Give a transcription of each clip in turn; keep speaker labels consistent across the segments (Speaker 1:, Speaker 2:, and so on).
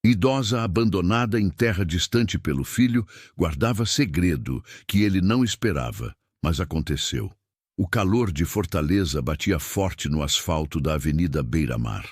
Speaker 1: Idosa abandonada em terra distante pelo filho, guardava segredo que ele não esperava, mas aconteceu. O calor de Fortaleza batia forte no asfalto da Avenida Beira-Mar.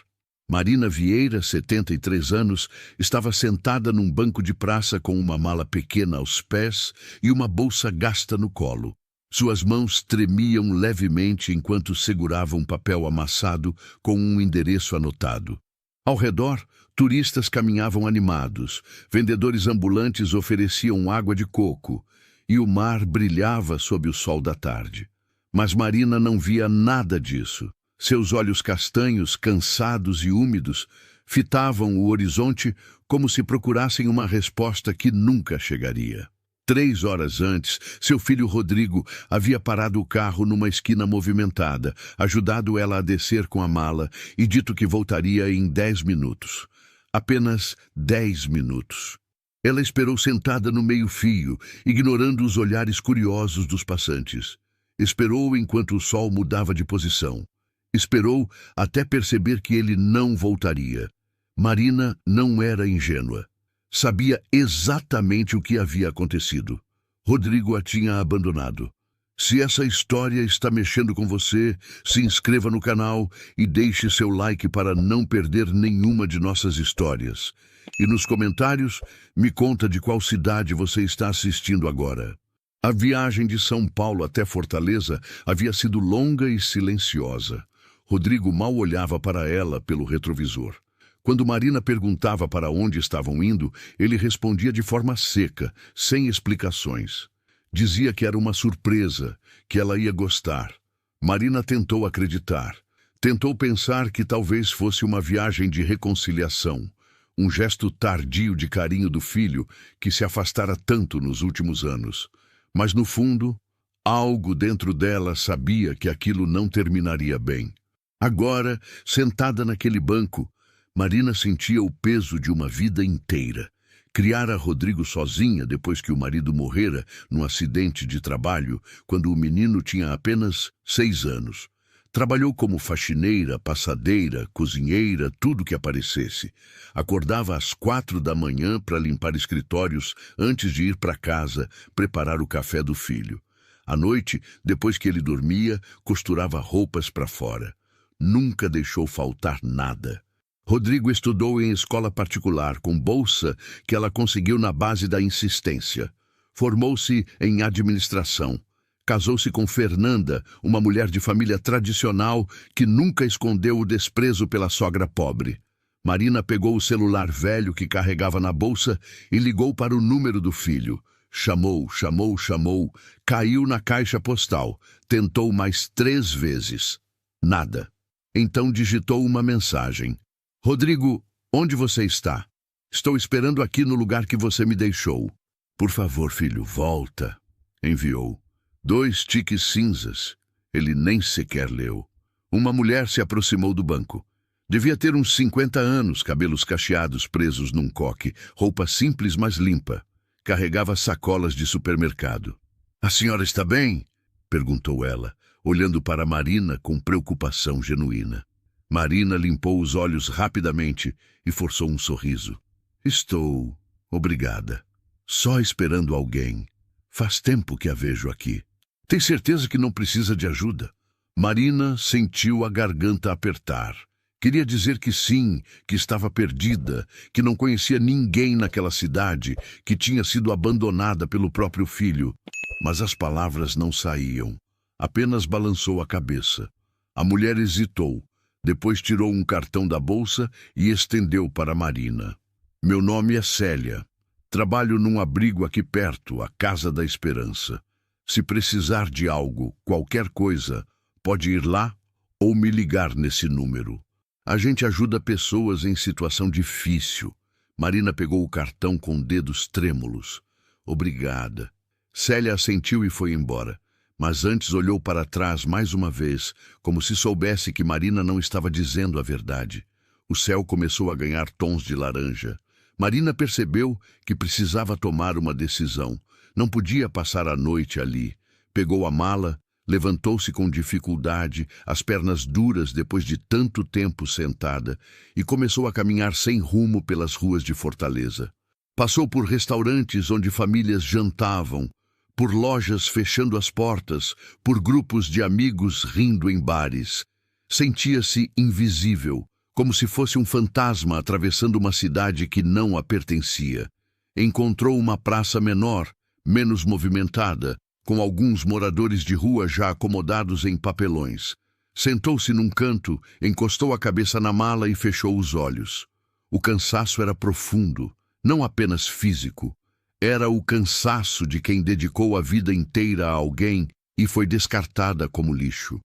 Speaker 1: Marina Vieira, 73 anos, estava sentada num banco de praça com uma mala pequena aos pés e uma bolsa gasta no colo. Suas mãos tremiam levemente enquanto segurava um papel amassado com um endereço anotado. Ao redor, turistas caminhavam animados, vendedores ambulantes ofereciam água de coco e o mar brilhava sob o sol da tarde. Mas Marina não via nada disso. Seus olhos castanhos, cansados e úmidos, fitavam o horizonte como se procurassem uma resposta que nunca chegaria. 3 horas antes, seu filho Rodrigo havia parado o carro numa esquina movimentada, ajudado ela a descer com a mala e dito que voltaria em 10 minutos. Apenas 10 minutos. Ela esperou sentada no meio-fio, ignorando os olhares curiosos dos passantes. Esperou enquanto o sol mudava de posição. Esperou até perceber que ele não voltaria. Marina não era ingênua. Sabia exatamente o que havia acontecido. Rodrigo a tinha abandonado. Se essa história está mexendo com você, se inscreva no canal e deixe seu like para não perder nenhuma de nossas histórias. E nos comentários, me conta de qual cidade você está assistindo agora. A viagem de São Paulo até Fortaleza havia sido longa e silenciosa. Rodrigo mal olhava para ela pelo retrovisor. Quando Marina perguntava para onde estavam indo, ele respondia de forma seca, sem explicações. Dizia que era uma surpresa, que ela ia gostar. Marina tentou acreditar. Tentou pensar que talvez fosse uma viagem de reconciliação, um gesto tardio de carinho do filho que se afastara tanto nos últimos anos. Mas no fundo, algo dentro dela sabia que aquilo não terminaria bem. Agora, sentada naquele banco, Marina sentia o peso de uma vida inteira. Criara Rodrigo sozinha depois que o marido morrera num acidente de trabalho, quando o menino tinha apenas 6 anos. Trabalhou como faxineira, passadeira, cozinheira, tudo que aparecesse. Acordava às 4 da manhã para limpar escritórios antes de ir para casa, preparar o café do filho. À noite, depois que ele dormia, costurava roupas para fora. Nunca deixou faltar nada. Rodrigo estudou em escola particular, com bolsa que ela conseguiu na base da insistência. Formou-se em administração. Casou-se com Fernanda, uma mulher de família tradicional que nunca escondeu o desprezo pela sogra pobre. Marina pegou o celular velho que carregava na bolsa e ligou para o número do filho. Chamou, caiu na caixa postal. Tentou mais 3 vezes. Nada. Então digitou uma mensagem. Rodrigo, onde você está? Estou esperando aqui no lugar que você me deixou. Por favor, filho, volta. Enviou. 2 tiques cinzas. Ele nem sequer leu. Uma mulher se aproximou do banco. Devia ter uns 50 anos, cabelos cacheados presos num coque, roupa simples mas limpa. Carregava sacolas de supermercado. A senhora está bem? Perguntou ela, olhando para Marina com preocupação genuína. Marina limpou os olhos rapidamente e forçou um sorriso. Estou, obrigada. Só esperando alguém. Faz tempo que a vejo aqui. Tem certeza que não precisa de ajuda? Marina sentiu a garganta apertar. Queria dizer que sim, que estava perdida, que não conhecia ninguém naquela cidade, que tinha sido abandonada pelo próprio filho. Mas as palavras não saíam. Apenas balançou a cabeça. A mulher hesitou. Depois tirou um cartão da bolsa e estendeu para Marina. Meu nome é Célia. Trabalho num abrigo aqui perto, a Casa da Esperança. Se precisar de algo, qualquer coisa, pode ir lá ou me ligar nesse número. A gente ajuda pessoas em situação difícil. Marina pegou o cartão com dedos trêmulos. Obrigada. Célia assentiu e foi embora. Mas antes olhou para trás mais uma vez, como se soubesse que Marina não estava dizendo a verdade. O céu começou a ganhar tons de laranja. Marina percebeu que precisava tomar uma decisão. Não podia passar a noite ali. Pegou a mala, Levantou-se com dificuldade, as pernas duras depois de tanto tempo sentada, e começou a caminhar sem rumo pelas ruas de Fortaleza. Passou por restaurantes onde famílias jantavam, por lojas fechando as portas, por grupos de amigos rindo em bares. Sentia-se invisível, como se fosse um fantasma atravessando uma cidade que não a pertencia. Encontrou uma praça menor, menos movimentada, com alguns moradores de rua já acomodados em papelões. Sentou-se num canto, encostou a cabeça na mala e fechou os olhos. O cansaço era profundo, não apenas físico. Era o cansaço de quem dedicou a vida inteira a alguém e foi descartada como lixo.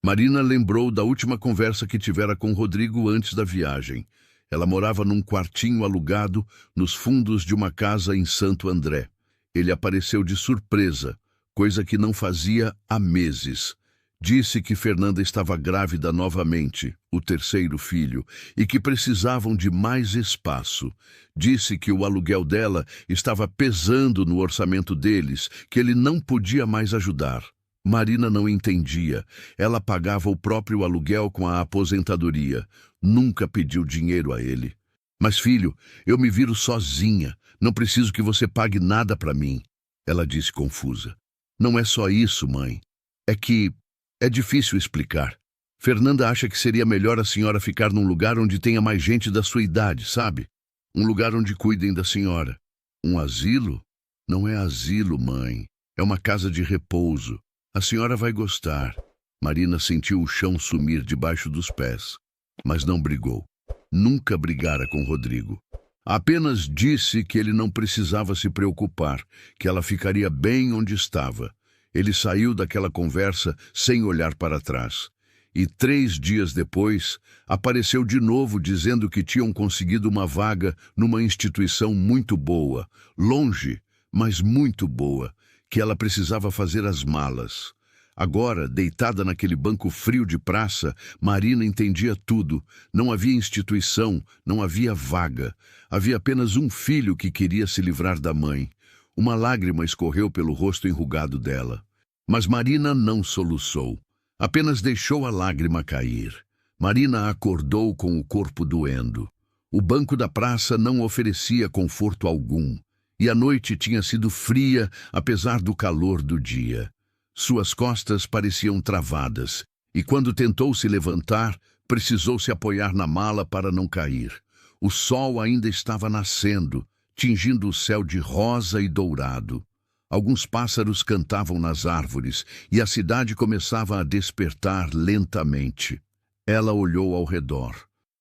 Speaker 1: Marina lembrou da última conversa que tivera com Rodrigo antes da viagem. Ela morava num quartinho alugado nos fundos de uma casa em Santo André. Ele apareceu de surpresa, coisa que não fazia há meses. Disse que Fernanda estava grávida novamente, o terceiro filho, e que precisavam de mais espaço. Disse que o aluguel dela estava pesando no orçamento deles, que ele não podia mais ajudar. Marina não entendia. Ela pagava o próprio aluguel com a aposentadoria. Nunca pediu dinheiro a ele. Mas, filho, eu me viro sozinha. Não preciso que você pague nada para mim. Ela disse confusa. Não é só isso, mãe. É que é difícil explicar. Fernanda acha que seria melhor a senhora ficar num lugar onde tenha mais gente da sua idade, sabe? Um lugar onde cuidem da senhora. Um asilo? Não é asilo, mãe. É uma casa de repouso. A senhora vai gostar. Marina sentiu o chão sumir debaixo dos pés, mas não brigou. Nunca brigara com Rodrigo. Apenas disse que ele não precisava se preocupar, que ela ficaria bem onde estava. Ele saiu daquela conversa sem olhar para trás. E 3 dias depois, apareceu de novo dizendo que tinham conseguido uma vaga numa instituição muito boa, longe, mas muito boa, que ela precisava fazer as malas. Agora, deitada naquele banco frio de praça, Marina entendia tudo. Não havia instituição, não havia vaga. Havia apenas um filho que queria se livrar da mãe. Uma lágrima escorreu pelo rosto enrugado dela. Mas Marina não soluçou. Apenas deixou a lágrima cair. Marina acordou com o corpo doendo. O banco da praça não oferecia conforto algum. E a noite tinha sido fria, apesar do calor do dia. Suas costas pareciam travadas, e quando tentou se levantar, precisou se apoiar na mala para não cair. O sol ainda estava nascendo, tingindo o céu de rosa e dourado. Alguns pássaros cantavam nas árvores, e a cidade começava a despertar lentamente. Ela olhou ao redor.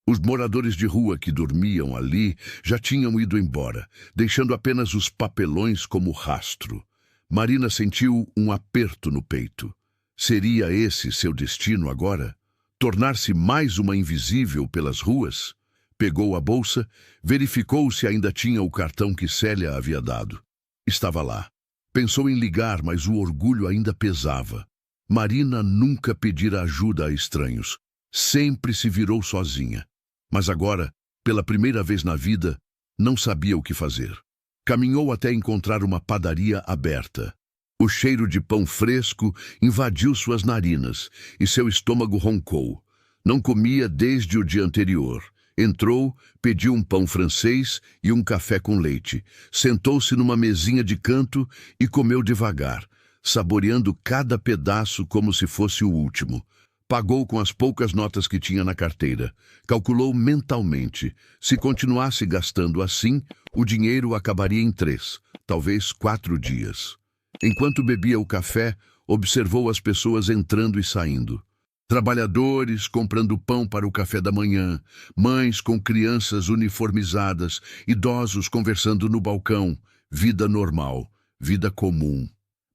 Speaker 1: Os moradores de rua que dormiam ali já tinham ido embora, deixando apenas os papelões como rastro. Marina sentiu um aperto no peito. Seria esse seu destino agora? Tornar-se mais uma invisível pelas ruas? Pegou a bolsa, verificou se ainda tinha o cartão que Célia havia dado. Estava lá. Pensou em ligar, mas o orgulho ainda pesava. Marina nunca pedira ajuda a estranhos. Sempre se virou sozinha. Mas agora, pela primeira vez na vida, não sabia o que fazer. Caminhou até encontrar uma padaria aberta. O cheiro de pão fresco invadiu suas narinas e seu estômago roncou. Não comia desde o dia anterior. Entrou, pediu um pão francês e um café com leite. Sentou-se numa mesinha de canto e comeu devagar, saboreando cada pedaço como se fosse o último. Pagou com as poucas notas que tinha na carteira. Calculou mentalmente. Se continuasse gastando assim, o dinheiro acabaria em 3, talvez 4 dias. Enquanto bebia o café, observou as pessoas entrando e saindo. Trabalhadores comprando pão para o café da manhã, mães com crianças uniformizadas, idosos conversando no balcão. Vida normal, vida comum.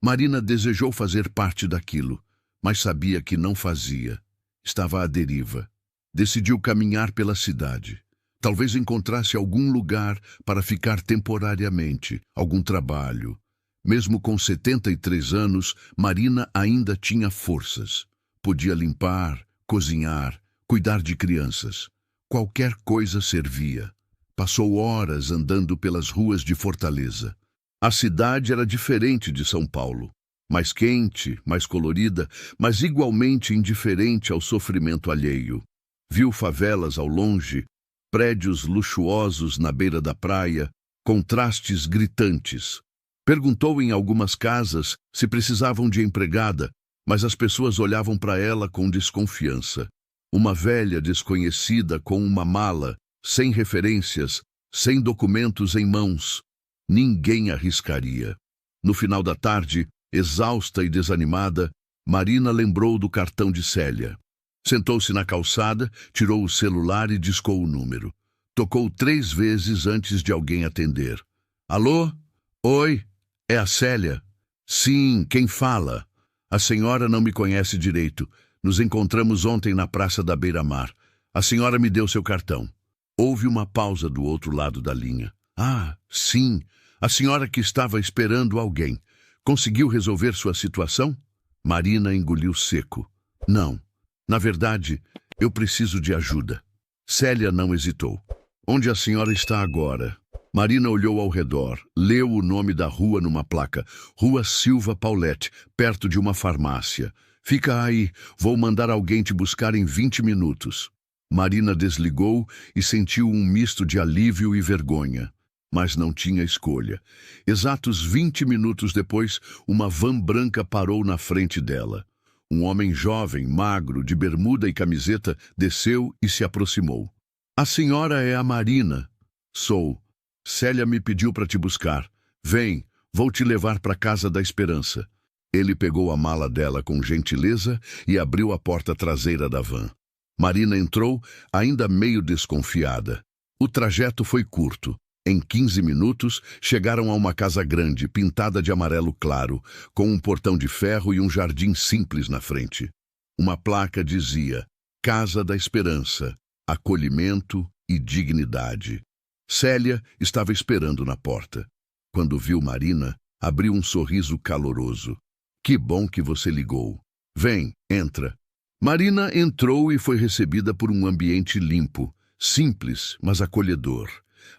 Speaker 1: Marina desejou fazer parte daquilo, mas sabia que não fazia. Estava à deriva. Decidiu caminhar pela cidade. Talvez encontrasse algum lugar para ficar temporariamente, algum trabalho. Mesmo com 73 anos, Marina ainda tinha forças. Podia limpar, cozinhar, cuidar de crianças. Qualquer coisa servia. Passou horas andando pelas ruas de Fortaleza. A cidade era diferente de São Paulo. mais quente, mais colorida, mas igualmente indiferente ao sofrimento alheio. Viu favelas ao longe, prédios luxuosos na beira da praia, contrastes gritantes. Perguntou em algumas casas se precisavam de empregada, mas as pessoas olhavam para ela com desconfiança. Uma velha desconhecida com uma mala, sem referências, sem documentos em mãos. Ninguém arriscaria. No final da tarde, exausta e desanimada, Marina lembrou do cartão de Célia. Sentou-se na calçada, tirou o celular e discou o número. Tocou 3 vezes antes de alguém atender. Alô? Oi? É a Célia? Sim, quem fala? A senhora não me conhece direito. Nos encontramos ontem na praça da Beira-Mar. A senhora me deu seu cartão. Houve uma pausa do outro lado da linha. Ah, sim. A senhora que estava esperando alguém. Conseguiu resolver sua situação? Marina engoliu seco. Não. Na verdade, eu preciso de ajuda. Célia não hesitou. Onde a senhora está agora? Marina olhou ao redor, leu o nome da rua numa placa. Rua Silva Paulette, perto de uma farmácia. Fica aí, vou mandar alguém te buscar em 20 minutos. Marina desligou e sentiu um misto de alívio e vergonha. Mas não tinha escolha. Exatos 20 minutos depois, uma van branca parou na frente dela. Um homem jovem, magro, de bermuda e camiseta, desceu e se aproximou. A senhora é a Marina. Sou. Célia me pediu para te buscar. Vem, vou te levar para a Casa da Esperança. Ele pegou a mala dela com gentileza e abriu a porta traseira da van. Marina entrou, ainda meio desconfiada. O trajeto foi curto. Em 15 minutos, chegaram a uma casa grande, pintada de amarelo claro, com um portão de ferro e um jardim simples na frente. Uma placa dizia: Casa da Esperança, acolhimento e dignidade. Célia estava esperando na porta. Quando viu Marina, abriu um sorriso caloroso. Que bom que você ligou. Vem, entra. Marina entrou e foi recebida por um ambiente limpo, simples, mas acolhedor.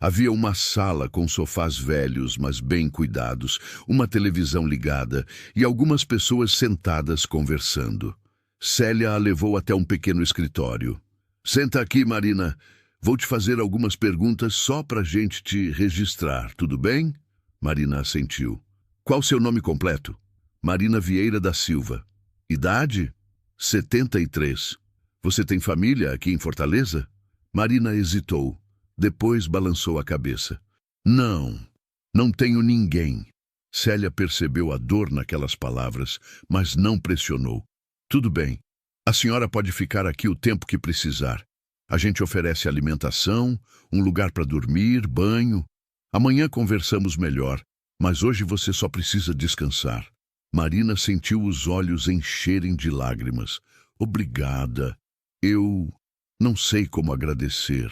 Speaker 1: Havia uma sala com sofás velhos, mas bem cuidados, uma televisão ligada e algumas pessoas sentadas conversando. Célia a levou até um pequeno escritório. Senta aqui, Marina. Vou te fazer algumas perguntas só para a gente te registrar, tudo bem? Marina assentiu. Qual seu nome completo? Marina Vieira da Silva. Idade? 73. Você tem família aqui em Fortaleza? Marina hesitou. Depois balançou a cabeça. Não, não tenho ninguém. Célia percebeu a dor naquelas palavras, mas não pressionou. Tudo bem. A senhora pode ficar aqui o tempo que precisar. A gente oferece alimentação, um lugar para dormir, banho. Amanhã conversamos melhor, mas hoje você só precisa descansar. Marina sentiu os olhos encherem de lágrimas. Obrigada. Eu não sei como agradecer.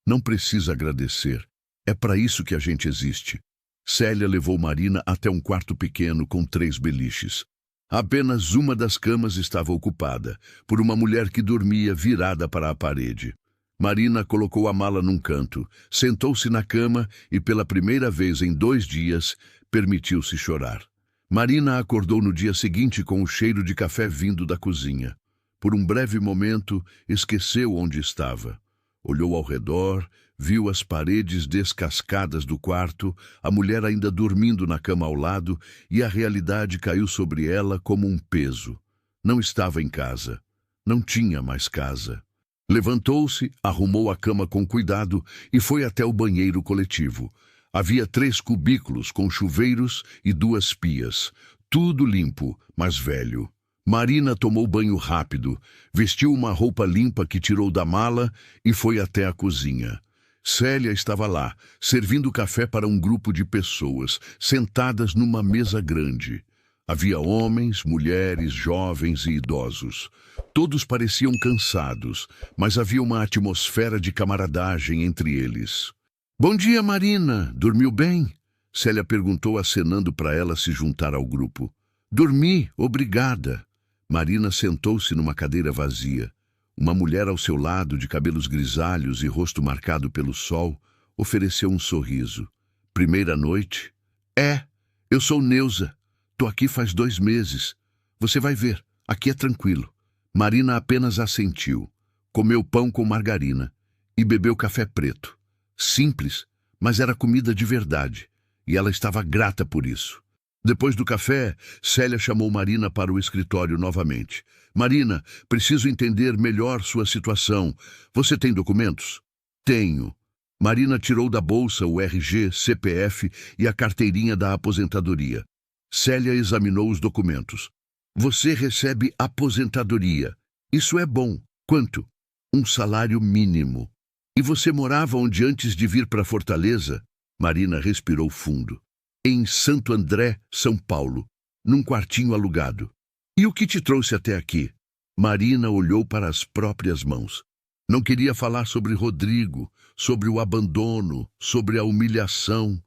Speaker 1: Não precisa agradecer. É para isso que a gente existe. Célia levou Marina até um quarto pequeno com 3 beliches. Apenas uma das camas estava ocupada, por uma mulher que dormia virada para a parede. Marina colocou a mala num canto, sentou-se na cama e, pela primeira vez em 2 dias, permitiu-se chorar. Marina acordou no dia seguinte com o cheiro de café vindo da cozinha. Por um breve momento, esqueceu onde estava. Olhou ao redor, viu as paredes descascadas do quarto, a mulher ainda dormindo na cama ao lado, e a realidade caiu sobre ela como um peso. Não estava em casa. Não tinha mais casa. Levantou-se, arrumou a cama com cuidado e foi até o banheiro coletivo. Havia 3 cubículos com chuveiros e 2 pias. Tudo limpo, mas velho. Marina tomou banho rápido, vestiu uma roupa limpa que tirou da mala e foi até a cozinha. Célia estava lá, servindo café para um grupo de pessoas, sentadas numa mesa grande. Havia homens, mulheres, jovens e idosos. Todos pareciam cansados, mas havia uma atmosfera de camaradagem entre eles. Bom dia, Marina. Dormiu bem? Célia perguntou, acenando para ela se juntar ao grupo. Dormi, obrigada. Marina sentou-se numa cadeira vazia. Uma mulher ao seu lado, de cabelos grisalhos e rosto marcado pelo sol, ofereceu um sorriso. Primeira noite? É, eu sou Neuza. Tô aqui faz 2 meses. Você vai ver, aqui é tranquilo. Marina apenas assentiu, comeu pão com margarina e bebeu café preto. Simples, mas era comida de verdade, e ela estava grata por isso. Depois do café, Célia chamou Marina para o escritório novamente. Marina, preciso entender melhor sua situação. Você tem documentos? Tenho. Marina tirou da bolsa o RG, CPF e a carteirinha da aposentadoria. Célia examinou os documentos. Você recebe aposentadoria. Isso é bom. Quanto? Um salário mínimo. E você morava onde antes de vir para Fortaleza? Marina respirou fundo. Em Santo André, São Paulo, num quartinho alugado. E o que te trouxe até aqui? Marina olhou para as próprias mãos. Não queria falar sobre Rodrigo, sobre o abandono, sobre a humilhação.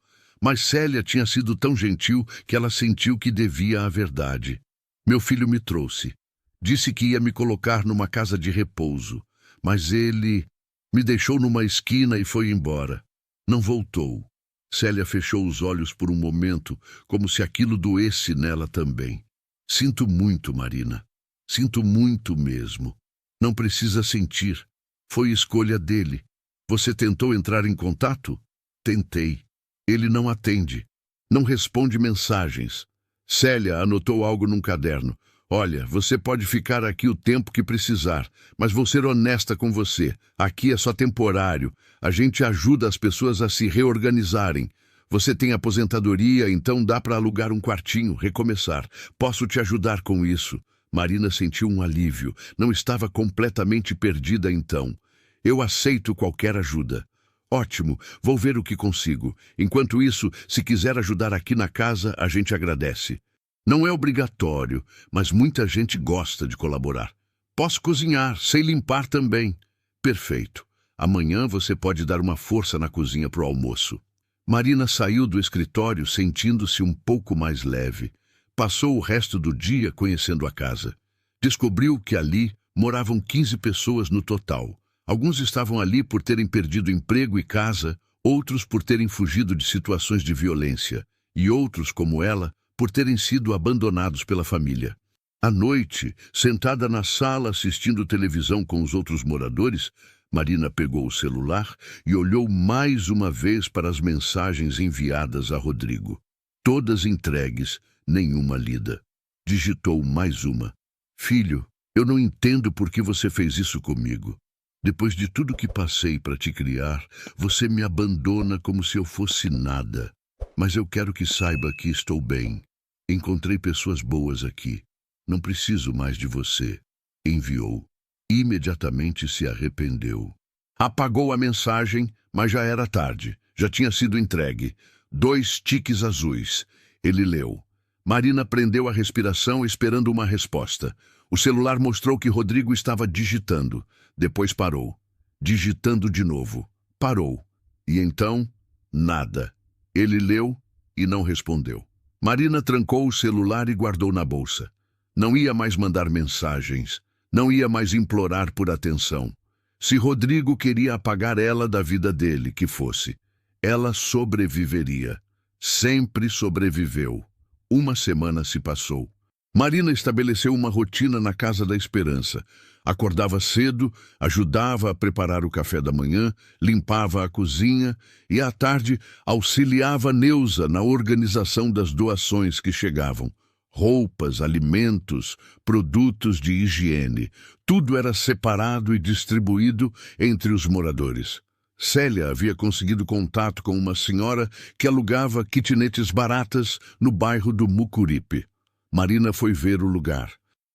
Speaker 1: Mas Célia tinha sido tão gentil que ela sentiu que devia a verdade. Meu filho me trouxe. Disse que ia me colocar numa casa de repouso. Mas ele me deixou numa esquina e foi embora. Não voltou. Célia fechou os olhos por um momento, como se aquilo doesse nela também. Sinto muito, Marina. Sinto muito mesmo. Não precisa sentir. Foi escolha dele. Você tentou entrar em contato? Tentei. Ele não atende. Não responde mensagens. Célia anotou algo num caderno. Olha, você pode ficar aqui o tempo que precisar, mas vou ser honesta com você. Aqui é só temporário. A gente ajuda as pessoas a se reorganizarem. Você tem aposentadoria, então dá para alugar um quartinho, recomeçar. Posso te ajudar com isso. Marina sentiu um alívio. Não estava completamente perdida então. Eu aceito qualquer ajuda. Ótimo, vou ver o que consigo. Enquanto isso, se quiser ajudar aqui na casa, a gente agradece. Não é obrigatório, mas muita gente gosta de colaborar. Posso cozinhar, sei limpar também. Perfeito. Amanhã você pode dar uma força na cozinha para o almoço. Marina saiu do escritório sentindo-se um pouco mais leve. Passou o resto do dia conhecendo a casa. Descobriu que ali moravam 15 pessoas no total. Alguns estavam ali por terem perdido emprego e casa, outros por terem fugido de situações de violência, e outros, como ela, por terem sido abandonados pela família. À noite, sentada na sala assistindo televisão com os outros moradores, Marina pegou o celular e olhou mais uma vez para as mensagens enviadas a Rodrigo. Todas entregues, nenhuma lida. Digitou mais uma. Filho, eu não entendo por que você fez isso comigo. Depois de tudo que passei para te criar, você me abandona como se eu fosse nada. Mas eu quero que saiba que estou bem. Encontrei pessoas boas aqui. Não preciso mais de você. Enviou. Imediatamente se arrependeu. Apagou a mensagem, mas já era tarde. Já tinha sido entregue. 2 tiques azuis. Ele leu. Marina prendeu a respiração esperando uma resposta. O celular mostrou que Rodrigo estava digitando. Depois parou. Digitando de novo. Parou. E então, nada. Ele leu e não respondeu. Marina trancou o celular e guardou na bolsa. Não ia mais mandar mensagens. Não ia mais implorar por atenção. Se Rodrigo queria apagar ela da vida dele, que fosse. Ela sobreviveria. Sempre sobreviveu. 1 semana se passou. Marina estabeleceu uma rotina na Casa da Esperança. Acordava cedo, ajudava a preparar o café da manhã, limpava a cozinha e, à tarde, auxiliava Neuza na organização das doações que chegavam. Roupas, alimentos, produtos de higiene. Tudo era separado e distribuído entre os moradores. Célia havia conseguido contato com uma senhora que alugava kitnetes baratas no bairro do Mucuripe. Marina foi ver o lugar.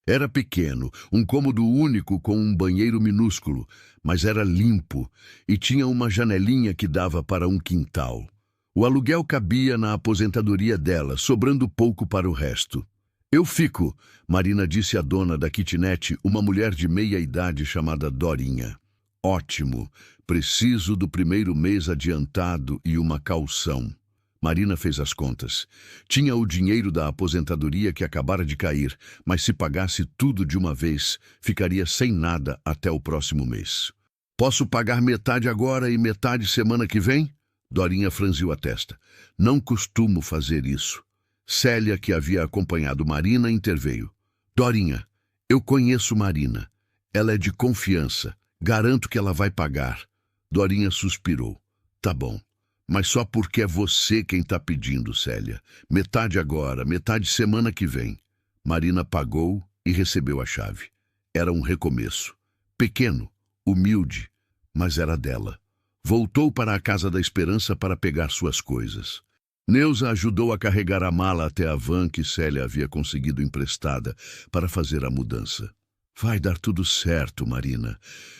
Speaker 1: Era pequeno, um cômodo único com um banheiro minúsculo, mas era limpo e tinha uma janelinha que dava para um quintal. O aluguel cabia na aposentadoria dela, sobrando pouco para o resto. Eu fico, Marina disse à dona da kitnet, uma mulher de meia idade chamada Dorinha. Ótimo, preciso do primeiro mês adiantado e uma caução. Marina fez as contas. Tinha o dinheiro da aposentadoria que acabara de cair, mas se pagasse tudo de uma vez, ficaria sem nada até o próximo mês. Posso pagar metade agora e metade semana que vem? Dorinha franziu a testa. Não costumo fazer isso. Célia, que havia acompanhado Marina, interveio. Dorinha, eu conheço Marina. Ela é de confiança. Garanto que ela vai pagar. Dorinha suspirou. Tá bom. Mas só porque é você quem está pedindo, Célia. Metade agora, metade semana que vem. Marina pagou e recebeu a chave. Era um recomeço. Pequeno, humilde, mas era dela. Voltou para a Casa da Esperança para pegar suas coisas. Neuza ajudou a carregar a mala até a van que Célia havia conseguido emprestada para fazer a mudança. Vai dar tudo certo, Marina.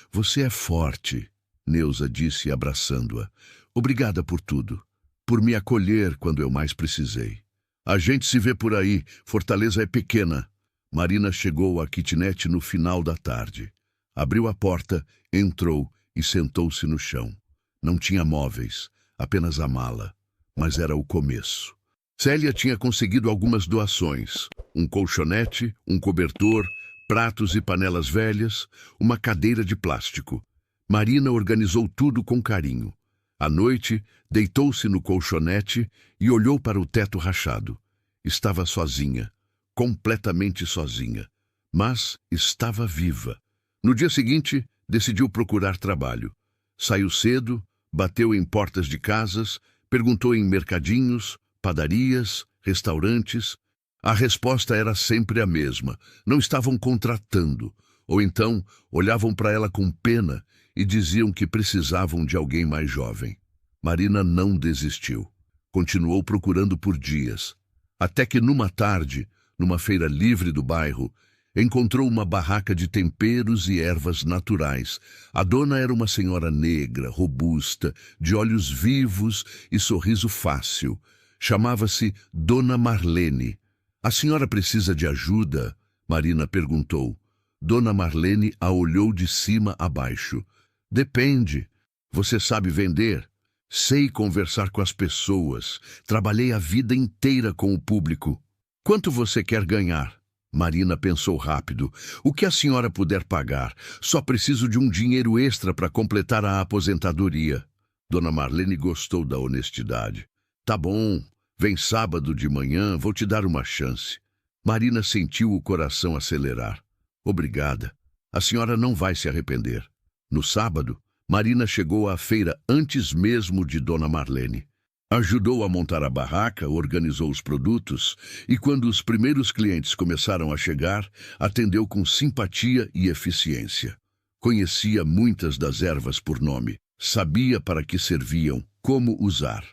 Speaker 1: Você é forte, Neuza disse, abraçando-a. Obrigada por tudo, por me acolher quando eu mais precisei. A gente se vê por aí, Fortaleza é pequena. Marina chegou à kitnet no final da tarde. Abriu a porta, entrou e sentou-se no chão. Não tinha móveis, apenas a mala, mas era o começo. Célia tinha conseguido algumas doações, um colchonete, um cobertor, pratos e panelas velhas, uma cadeira de plástico. Marina organizou tudo com carinho. À noite, deitou-se no colchonete e olhou para o teto rachado. Estava sozinha, completamente sozinha, mas estava viva. No dia seguinte, decidiu procurar trabalho. Saiu cedo, bateu em portas de casas, perguntou em mercadinhos, padarias, restaurantes. A resposta era sempre a mesma. Não estavam contratando, ou então olhavam para ela com pena e diziam que precisavam de alguém mais jovem. Marina não desistiu. Continuou procurando por dias. Até que numa tarde, numa feira livre do bairro, encontrou uma barraca de temperos e ervas naturais. A dona era uma senhora negra, robusta, de olhos vivos e sorriso fácil. Chamava-se Dona Marlene. A senhora precisa de ajuda? Marina perguntou. Dona Marlene a olhou de cima a baixo. Depende. Você sabe vender? Sei conversar com as pessoas. Trabalhei a vida inteira com o público. Quanto você quer ganhar? Marina pensou rápido. O que a senhora puder pagar. Só preciso de um dinheiro extra para completar a aposentadoria. Dona Marlene gostou da honestidade. Tá bom. Vem sábado de manhã, vou te dar uma chance. Marina sentiu o coração acelerar. Obrigada. A senhora não vai se arrepender. No sábado, Marina chegou à feira antes mesmo de Dona Marlene. Ajudou a montar a barraca, organizou os produtos e, quando os primeiros clientes começaram a chegar, atendeu com simpatia e eficiência. Conhecia muitas das ervas por nome, sabia para que serviam, como usar.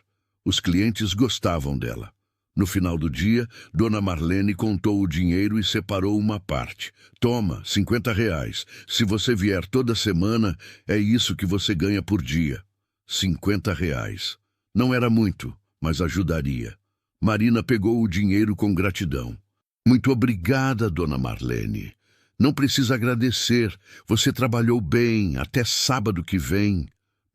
Speaker 1: Os clientes gostavam dela. No final do dia, Dona Marlene contou o dinheiro e separou uma parte. Toma, R$ 50. Se você vier toda semana, é isso que você ganha por dia. R$ 50. Não era muito, mas ajudaria. Marina pegou o dinheiro com gratidão. Muito obrigada, Dona Marlene. Não precisa agradecer. Você trabalhou bem, até sábado que vem.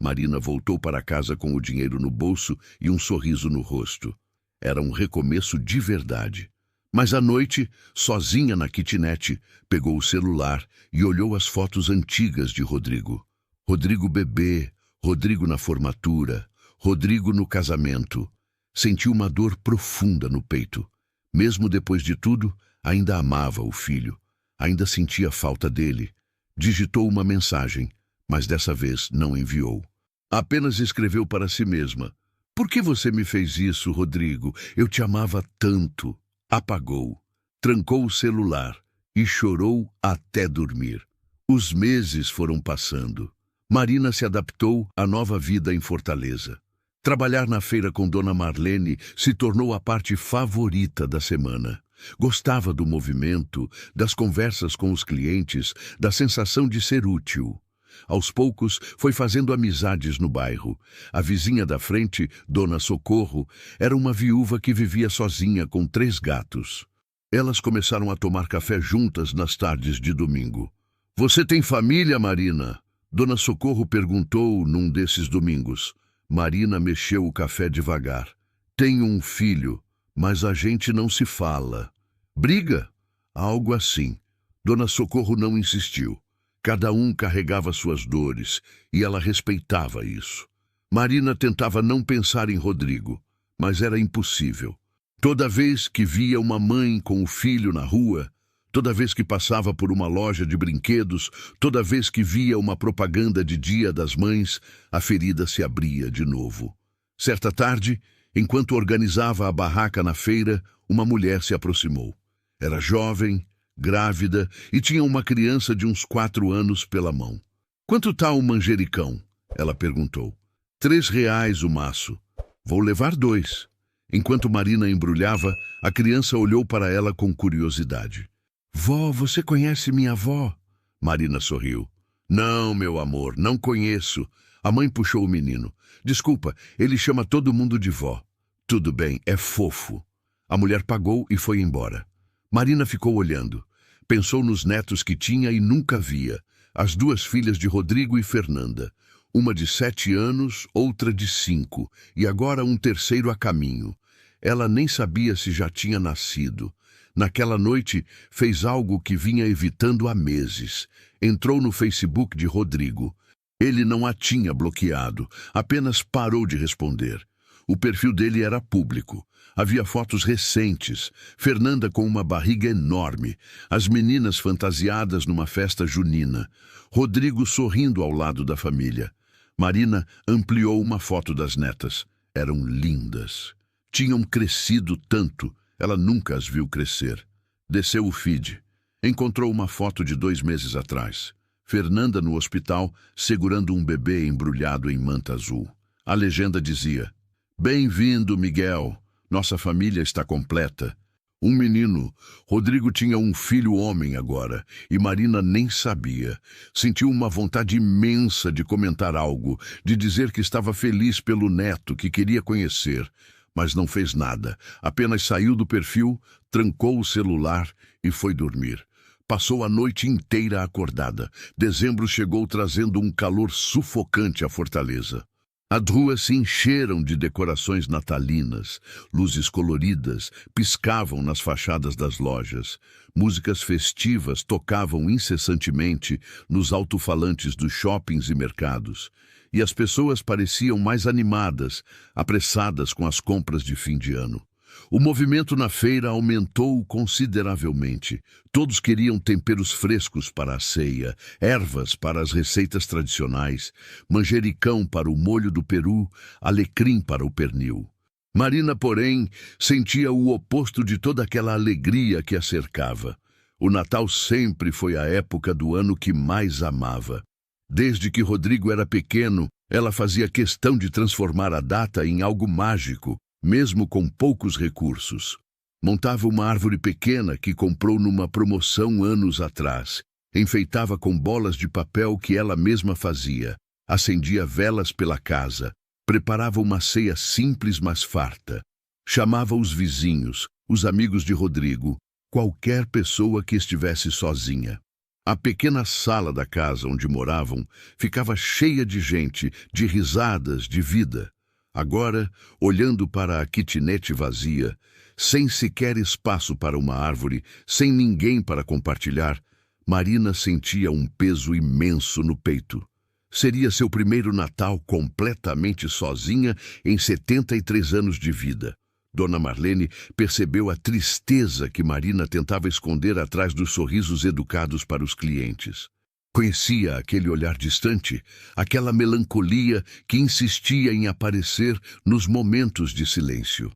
Speaker 1: Marina voltou para casa com o dinheiro no bolso e um sorriso no rosto. Era um recomeço de verdade. Mas à noite, sozinha na kitnet, pegou o celular e olhou as fotos antigas de Rodrigo. Rodrigo bebê, Rodrigo na formatura, Rodrigo no casamento. Sentiu uma dor profunda no peito. Mesmo depois de tudo, ainda amava o filho. Ainda sentia falta dele. Digitou uma mensagem, mas dessa vez não enviou. Apenas escreveu para si mesma. Por que você me fez isso, Rodrigo? Eu te amava tanto. Apagou, trancou o celular e chorou até dormir. Os meses foram passando. Marina se adaptou à nova vida em Fortaleza. Trabalhar na feira com Dona Marlene se tornou a parte favorita da semana. Gostava do movimento, das conversas com os clientes, da sensação de ser útil. Aos poucos, foi fazendo amizades no bairro. A vizinha da frente, Dona Socorro, era uma viúva que vivia sozinha com 3 gatos. Elas começaram a tomar café juntas nas tardes de domingo. Você tem família, Marina? Dona Socorro perguntou num desses domingos. Marina mexeu o café devagar. Tenho um filho, mas a gente não se fala. Briga? Algo assim. Dona Socorro não insistiu. Cada um carregava suas dores, e ela respeitava isso. Marina tentava não pensar em Rodrigo, mas era impossível. Toda vez que via uma mãe com o filho na rua, toda vez que passava por uma loja de brinquedos, toda vez que via uma propaganda de Dia das Mães, a ferida se abria de novo. Certa tarde, enquanto organizava a barraca na feira, uma mulher se aproximou. Era jovem, grávida e tinha uma criança de uns 4 anos pela mão. "Quanto tá o manjericão?" ela perguntou. "R$ 3 o maço. Vou levar 2. Enquanto Marina embrulhava, a criança olhou para ela com curiosidade. "Vó, você conhece minha avó?" Marina sorriu. "Não, meu amor, não conheço." A mãe puxou o menino. "Desculpa, ele chama todo mundo de vó." "Tudo bem, é fofo." A mulher pagou e foi embora. Marina ficou olhando. Pensou nos netos que tinha e nunca via. As 2 filhas de Rodrigo e Fernanda. Uma de 7 anos, outra de 5, e agora um terceiro a caminho. Ela nem sabia se já tinha nascido. Naquela noite, fez algo que vinha evitando há meses. Entrou no Facebook de Rodrigo. Ele não a tinha bloqueado, apenas parou de responder. O perfil dele era público. Havia fotos recentes, Fernanda com uma barriga enorme, as meninas fantasiadas numa festa junina, Rodrigo sorrindo ao lado da família. Marina ampliou uma foto das netas. Eram lindas. Tinham crescido tanto, ela nunca as viu crescer. Desceu o feed. Encontrou uma foto de 2 meses atrás. Fernanda no hospital, segurando um bebê embrulhado em manta azul. A legenda dizia: "Bem-vindo, Miguel. Nossa família está completa." Um menino. Rodrigo tinha um filho homem agora, e Marina nem sabia. Sentiu uma vontade imensa de comentar algo, de dizer que estava feliz pelo neto, que queria conhecer. Mas não fez nada. Apenas saiu do perfil, trancou o celular e foi dormir. Passou a noite inteira acordada. Dezembro chegou trazendo um calor sufocante à Fortaleza. As ruas se encheram de decorações natalinas, luzes coloridas piscavam nas fachadas das lojas, músicas festivas tocavam incessantemente nos alto-falantes dos shoppings e mercados, e as pessoas pareciam mais animadas, apressadas com as compras de fim de ano. O movimento na feira aumentou consideravelmente. Todos queriam temperos frescos para a ceia, ervas para as receitas tradicionais, manjericão para o molho do peru, alecrim para o pernil. Marina, porém, sentia o oposto de toda aquela alegria que a cercava. O Natal sempre foi a época do ano que mais amava. Desde que Rodrigo era pequeno, ela fazia questão de transformar a data em algo mágico, mesmo com poucos recursos. Montava uma árvore pequena que comprou numa promoção anos atrás. Enfeitava com bolas de papel que ela mesma fazia. Acendia velas pela casa. Preparava uma ceia simples, mas farta. Chamava os vizinhos, os amigos de Rodrigo, qualquer pessoa que estivesse sozinha. A pequena sala da casa onde moravam ficava cheia de gente, de risadas, de vida. Agora, olhando para a kitnet vazia, sem sequer espaço para uma árvore, sem ninguém para compartilhar, Marina sentia um peso imenso no peito. Seria seu primeiro Natal completamente sozinha em 73 anos de vida. Dona Marlene percebeu a tristeza que Marina tentava esconder atrás dos sorrisos educados para os clientes. Conhecia aquele olhar distante, aquela melancolia que insistia em aparecer nos momentos de silêncio.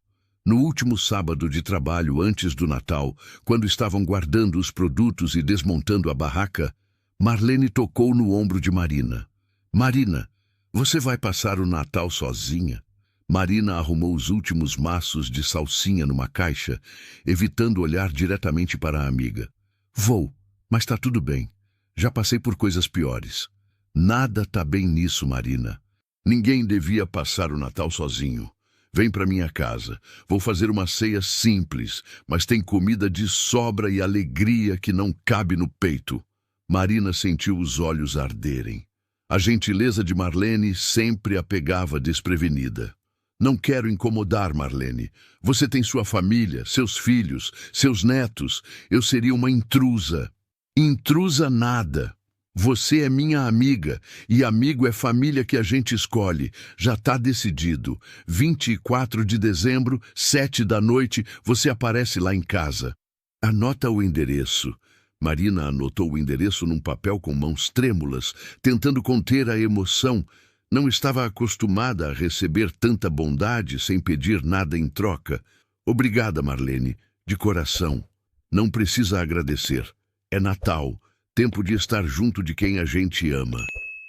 Speaker 1: No último sábado de trabalho antes do Natal, quando estavam guardando os produtos e desmontando a barraca, Marlene tocou no ombro de Marina. "Marina, você vai passar o Natal sozinha?" Marina arrumou os últimos maços de salsinha numa caixa, evitando olhar diretamente para a amiga. "Vou, mas tá tudo bem. Já passei por coisas piores." "Nada tá bem nisso, Marina. Ninguém devia passar o Natal sozinho. Vem para minha casa. Vou fazer uma ceia simples, mas tem comida de sobra e alegria que não cabe no peito." Marina sentiu os olhos arderem. A gentileza de Marlene sempre a pegava desprevenida. "Não quero incomodar, Marlene. Você tem sua família, seus filhos, seus netos. Eu seria uma intrusa." "Intrusa nada." Você é minha amiga, e amigo é família que a gente escolhe. Já está decidido. 24 de dezembro, 7 da noite, você aparece lá em casa. Anota o endereço. Marina anotou o endereço num papel com mãos trêmulas, tentando conter a emoção. Não estava acostumada a receber tanta bondade sem pedir nada em troca. Obrigada, Marlene, de coração. Não precisa agradecer. É Natal. Tempo de estar junto de quem a gente ama.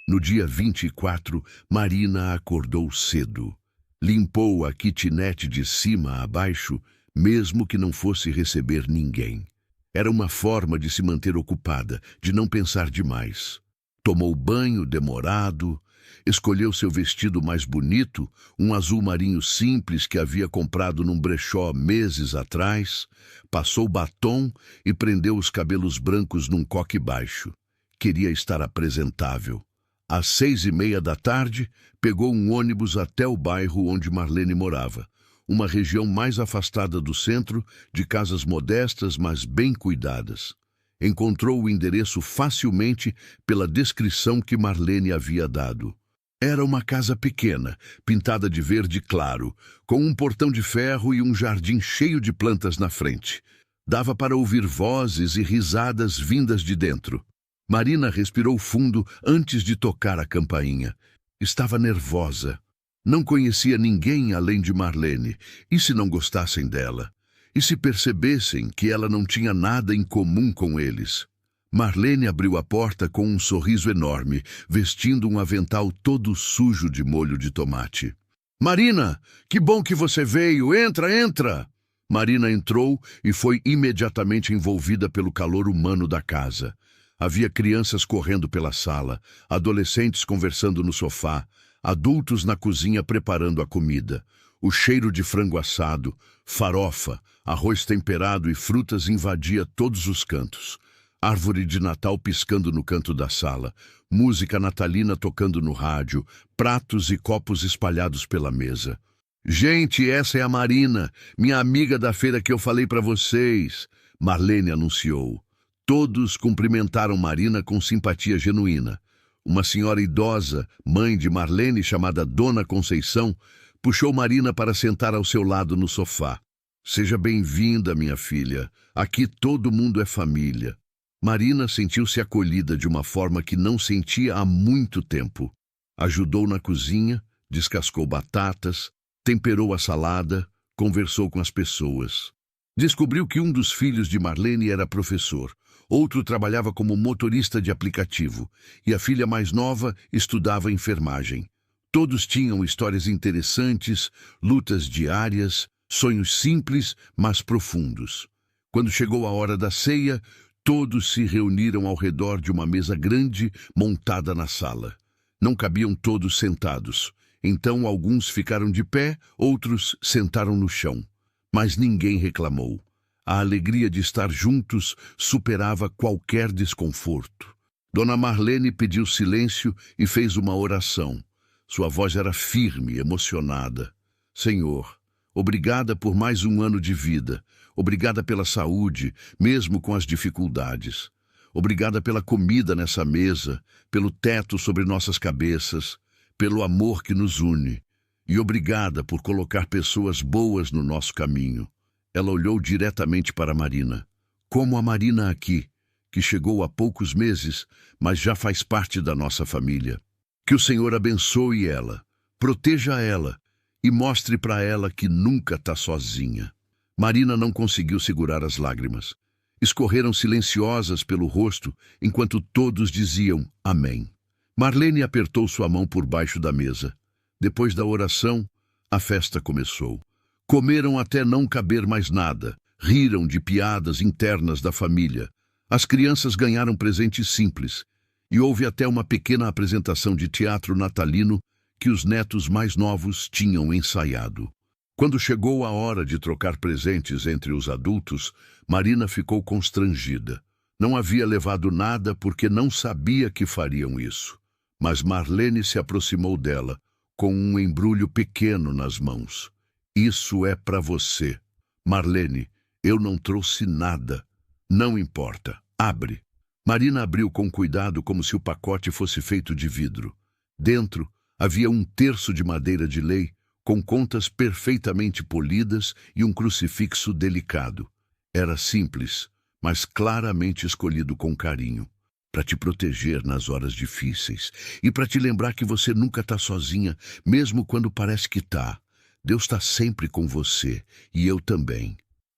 Speaker 1: No dia 24, Marina acordou cedo. Limpou a kitnet de cima a baixo, mesmo que não fosse receber ninguém. Era uma forma de se manter ocupada, de não pensar demais. Tomou banho demorado, escolheu seu vestido mais bonito, um azul marinho simples que havia comprado num brechó meses atrás, passou batom e prendeu os cabelos brancos num coque baixo. Queria estar apresentável. Às 6:30 da tarde, pegou um ônibus até o bairro onde Marlene morava, uma região mais afastada do centro, de casas modestas, mas bem cuidadas. Encontrou o endereço facilmente pela descrição que Marlene havia dado. Era uma casa pequena, pintada de verde claro, com um portão de ferro e um jardim cheio de plantas na frente. Dava para ouvir vozes e risadas vindas de dentro. Marina respirou fundo antes de tocar a campainha. Estava nervosa. Não conhecia ninguém além de Marlene. E se não gostassem dela? E se percebessem que ela não tinha nada em comum com eles? Marlene abriu a porta com um sorriso enorme, vestindo um avental todo sujo de molho de tomate. Marina, que bom que você veio! Entra, entra! Marina entrou e foi imediatamente envolvida pelo calor humano da casa. Havia crianças correndo pela sala, adolescentes conversando no sofá, adultos na cozinha preparando a comida. O cheiro de frango assado, farofa, arroz temperado e frutas invadia todos os cantos. Árvore de Natal piscando no canto da sala, música natalina tocando no rádio, pratos e copos espalhados pela mesa. Gente, essa é a Marina, minha amiga da feira que eu falei para vocês, Marlene anunciou. Todos cumprimentaram Marina com simpatia genuína. Uma senhora idosa, mãe de Marlene, chamada Dona Conceição, puxou Marina para sentar ao seu lado no sofá. Seja bem-vinda, minha filha. Aqui todo mundo é família. Marina sentiu-se acolhida de uma forma que não sentia há muito tempo. Ajudou na cozinha, descascou batatas, temperou a salada, conversou com as pessoas. Descobriu que um dos filhos de Marlene era professor, outro trabalhava como motorista de aplicativo e a filha mais nova estudava enfermagem. Todos tinham histórias interessantes, lutas diárias, sonhos simples, mas profundos. Quando chegou a hora da ceia, todos se reuniram ao redor de uma mesa grande montada na sala. Não cabiam todos sentados. Então alguns ficaram de pé, outros sentaram no chão. Mas ninguém reclamou. A alegria de estar juntos superava qualquer desconforto. Dona Marlene pediu silêncio e fez uma oração. Sua voz era firme, emocionada. Senhor, obrigada por mais um ano de vida. Obrigada pela saúde, mesmo com as dificuldades. Obrigada pela comida nessa mesa, pelo teto sobre nossas cabeças, pelo amor que nos une. E obrigada por colocar pessoas boas no nosso caminho. Ela olhou diretamente para Marina. Como a Marina aqui, que chegou há poucos meses, mas já faz parte da nossa família. Que o Senhor abençoe ela, proteja ela e mostre para ela que nunca está sozinha. Marina não conseguiu segurar as lágrimas. Escorreram silenciosas pelo rosto, enquanto todos diziam amém. Marlene apertou sua mão por baixo da mesa. Depois da oração, a festa começou. Comeram até não caber mais nada. Riram de piadas internas da família. As crianças ganharam presentes simples. E houve até uma pequena apresentação de teatro natalino que os netos mais novos tinham ensaiado. Quando chegou a hora de trocar presentes entre os adultos, Marina ficou constrangida. Não havia levado nada porque não sabia que fariam isso. Mas Marlene se aproximou dela, com um embrulho pequeno nas mãos. Isso é para você. Marlene, eu não trouxe nada. Não importa. Abre. Marina abriu com cuidado como se o pacote fosse feito de vidro. Dentro havia um terço de madeira de lei, com contas perfeitamente polidas e um crucifixo delicado. Era simples, mas claramente escolhido com carinho, para te proteger nas horas difíceis e para te lembrar que você nunca está sozinha, mesmo quando parece que está. Deus está sempre com você, e eu também.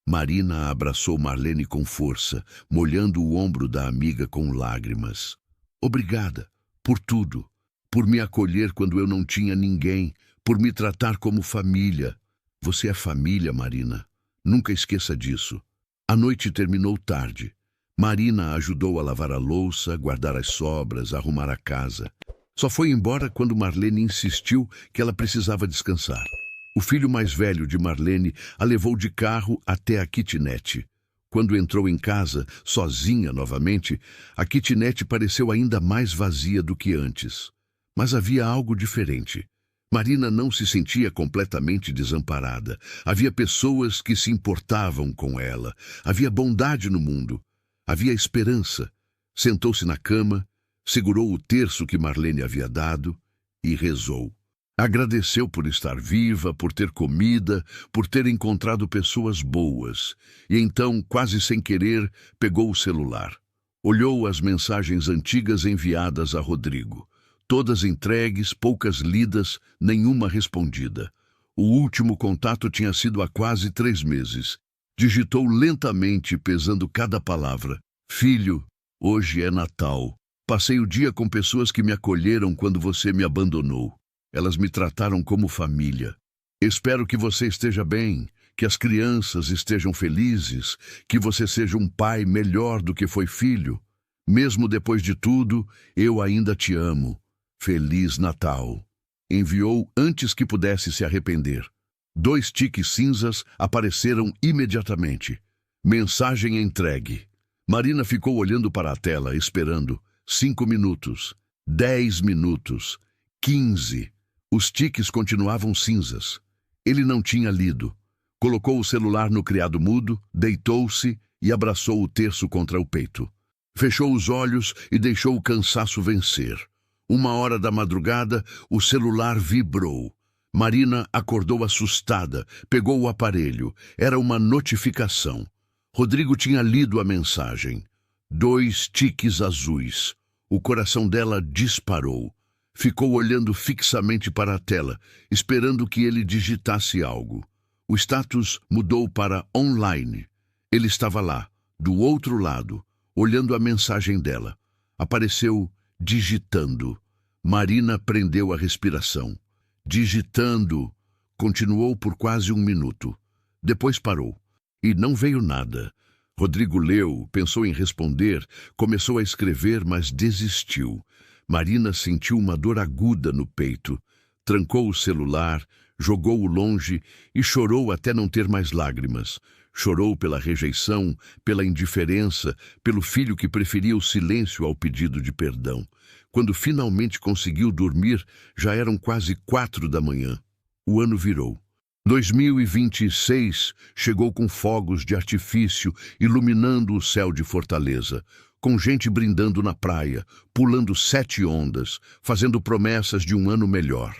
Speaker 1: Marina abraçou Marlene com força, molhando o ombro da amiga com lágrimas. Obrigada por tudo, por me acolher quando eu não tinha ninguém, por me tratar como família. Você é família, Marina. Nunca esqueça disso. A noite terminou tarde. Marina ajudou a lavar a louça, guardar as sobras, arrumar a casa. Só foi embora quando Marlene insistiu que ela precisava descansar. O filho mais velho de Marlene a levou de carro até a kitnet. Quando entrou em casa, sozinha novamente, a kitnet pareceu ainda mais vazia do que antes. Mas havia algo diferente. Marina não se sentia completamente desamparada. Havia pessoas que se importavam com ela. Havia bondade no mundo. Havia esperança. Sentou-se na cama, segurou o terço que Marlene havia dado e rezou. Agradeceu por estar viva, por ter comida, por ter encontrado pessoas boas. E então, quase sem querer, pegou o celular. Olhou as mensagens antigas enviadas a Rodrigo. Todas entregues, poucas lidas, nenhuma respondida. O último contato tinha sido há quase 3 meses. Digitou lentamente, pesando cada palavra. Filho, hoje é Natal. Passei o dia com pessoas que me acolheram quando você me abandonou. Elas me trataram como família. Espero que você esteja bem, que as crianças estejam felizes, que você seja um pai melhor do que foi filho. Mesmo depois de tudo, eu ainda te amo. Feliz Natal. Enviou antes que pudesse se arrepender. 2 tiques cinzas apareceram imediatamente. Mensagem entregue. Marina ficou olhando para a tela, esperando. 5 minutos. 10 minutos. 15. Os tiques continuavam cinzas. Ele não tinha lido. Colocou o celular no criado mudo, deitou-se e abraçou o terço contra o peito. Fechou os olhos e deixou o cansaço vencer. 1h da madrugada, o celular vibrou. Marina acordou assustada, pegou o aparelho. Era uma notificação. Rodrigo tinha lido a mensagem. 2 tiques azuis. O coração dela disparou. Ficou olhando fixamente para a tela, esperando que ele digitasse algo. O status mudou para online. Ele estava lá, do outro lado, olhando a mensagem dela. Apareceu digitando. Marina prendeu a respiração. Digitando. Continuou por quase 1 minuto. Depois parou. E não veio nada. Rodrigo leu, pensou em responder, começou a escrever, mas desistiu. Marina sentiu uma dor aguda no peito. Trancou o celular, jogou-o longe e chorou até não ter mais lágrimas. Chorou pela rejeição, pela indiferença, pelo filho que preferia o silêncio ao pedido de perdão. Quando finalmente conseguiu dormir, já eram quase 4 da manhã. O ano virou. 2026 chegou com fogos de artifício iluminando o céu de Fortaleza, com gente brindando na praia, pulando 7 ondas, fazendo promessas de um ano melhor.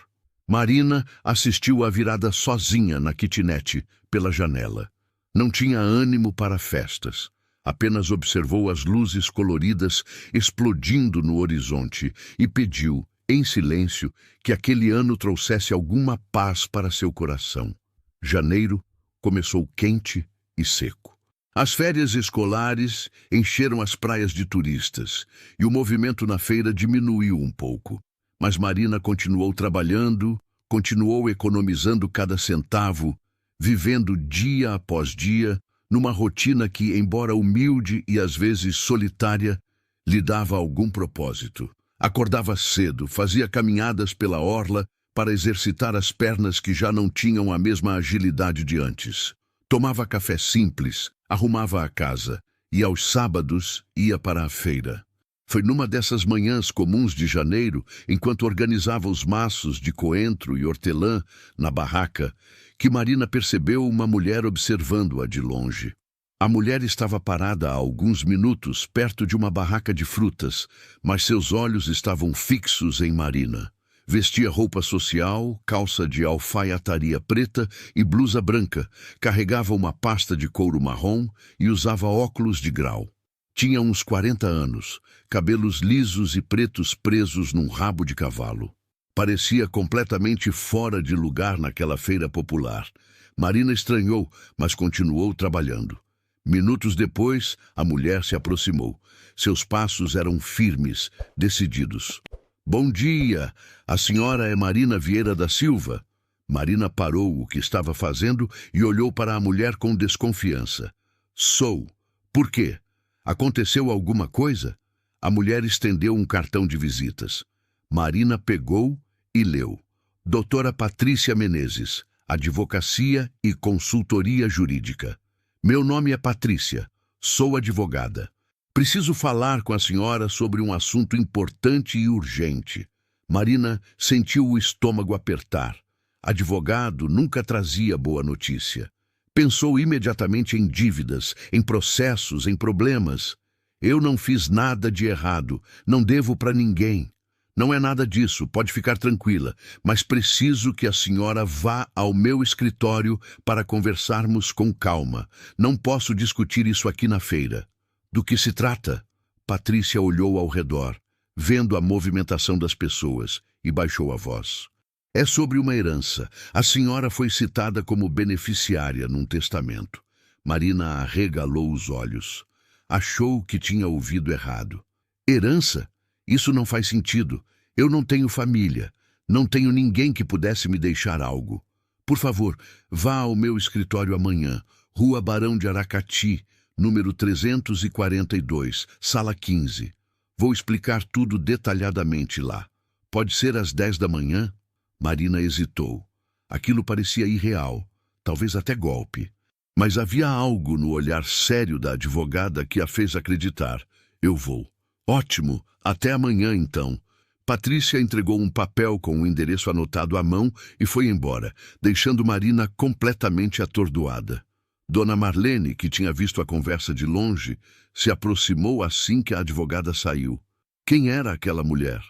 Speaker 1: Marina assistiu à virada sozinha na kitnet, pela janela. Não tinha ânimo para festas. Apenas observou as luzes coloridas explodindo no horizonte e pediu, em silêncio, que aquele ano trouxesse alguma paz para seu coração. Janeiro começou quente e seco. As férias escolares encheram as praias de turistas e o movimento na feira diminuiu um pouco. Mas Marina continuou trabalhando, continuou economizando cada centavo, vivendo dia após dia, numa rotina que, embora humilde e às vezes solitária, lhe dava algum propósito. Acordava cedo, fazia caminhadas pela orla para exercitar as pernas que já não tinham a mesma agilidade de antes. Tomava café simples, arrumava a casa e, aos sábados, ia para a feira. Foi numa dessas manhãs comuns de janeiro, enquanto organizava os maços de coentro e hortelã na barraca, que Marina percebeu uma mulher observando-a de longe. A mulher estava parada há alguns minutos perto de uma barraca de frutas, mas seus olhos estavam fixos em Marina. Vestia roupa social, calça de alfaiataria preta e blusa branca, carregava uma pasta de couro marrom e usava óculos de grau. Tinha uns 40 anos, cabelos lisos e pretos presos num rabo de cavalo. Parecia completamente fora de lugar naquela feira popular. Marina estranhou, mas continuou trabalhando. Minutos depois, a mulher se aproximou. Seus passos eram firmes, decididos. Bom dia! A senhora é Marina Vieira da Silva? Marina parou o que estava fazendo e olhou para a mulher com desconfiança. Sou. Por quê? Aconteceu alguma coisa? A mulher estendeu um cartão de visitas. Marina pegou e leu. Doutora Patrícia Menezes, Advocacia e Consultoria Jurídica. Meu nome é Patrícia. Sou advogada. Preciso falar com a senhora sobre um assunto importante e urgente. Marina sentiu o estômago apertar. Advogado nunca trazia boa notícia. Pensou imediatamente em dívidas, em processos, em problemas. Eu não fiz nada de errado, não devo para ninguém. Não é nada disso, pode ficar tranquila, mas preciso que a senhora vá ao meu escritório para conversarmos com calma. Não posso discutir isso aqui na feira. Do que se trata? Patrícia olhou ao redor, vendo a movimentação das pessoas, e baixou a voz. É sobre uma herança. A senhora foi citada como beneficiária num testamento. Marina arregalou os olhos. Achou que tinha ouvido errado. Herança? Isso não faz sentido. Eu não tenho família. Não tenho ninguém que pudesse me deixar algo. Por favor, vá ao meu escritório amanhã, Rua Barão de Aracati, número 342, sala 15. Vou explicar tudo detalhadamente lá. Pode ser às 10 da manhã? Marina hesitou. Aquilo parecia irreal, talvez até golpe. Mas havia algo no olhar sério da advogada que a fez acreditar. Eu vou. Ótimo, até amanhã então. Patrícia entregou um papel com o endereço anotado à mão e foi embora, deixando Marina completamente atordoada. Dona Marlene, que tinha visto a conversa de longe, se aproximou assim que a advogada saiu. Quem era aquela mulher?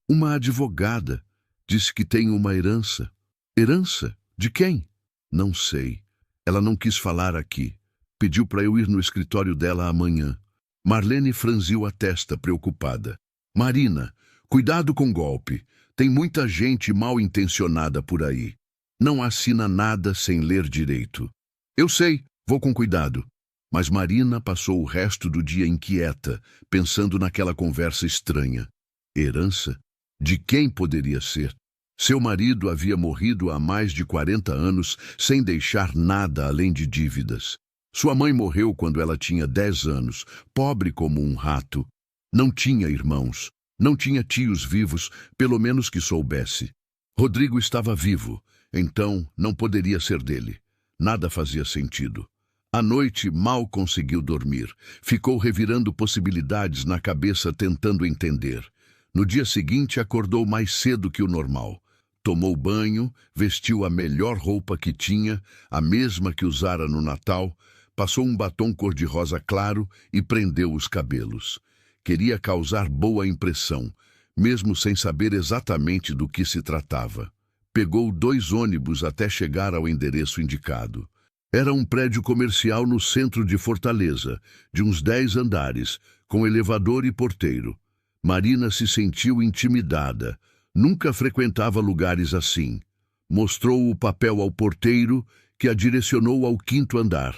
Speaker 1: Uma advogada. Disse que tem uma herança. Herança? De quem? Não sei. Ela não quis falar aqui. Pediu para eu ir no escritório dela amanhã. Marlene franziu a testa, preocupada. Marina, cuidado com golpe. Tem muita gente mal intencionada por aí. Não assina nada sem ler direito. Eu sei. Vou com cuidado. Mas Marina passou o resto do dia inquieta, pensando naquela conversa estranha. Herança? De quem poderia ser? Seu marido havia morrido há mais de 40 anos sem deixar nada além de dívidas. Sua mãe morreu quando ela tinha 10 anos, pobre como um rato. Não tinha irmãos, não tinha tios vivos, pelo menos que soubesse. Rodrigo estava vivo, então não poderia ser dele. Nada fazia sentido. À noite, mal conseguiu dormir. Ficou revirando possibilidades na cabeça, tentando entender. No dia seguinte, acordou mais cedo que o normal. Tomou banho, vestiu a melhor roupa que tinha, a mesma que usara no Natal, passou um batom cor-de-rosa claro e prendeu os cabelos. Queria causar boa impressão, mesmo sem saber exatamente do que se tratava. Pegou 2 ônibus até chegar ao endereço indicado. Era um prédio comercial no centro de Fortaleza, de uns 10 andares, com elevador e porteiro. Marina se sentiu intimidada. Nunca frequentava lugares assim. Mostrou o papel ao porteiro, que a direcionou ao 5º andar.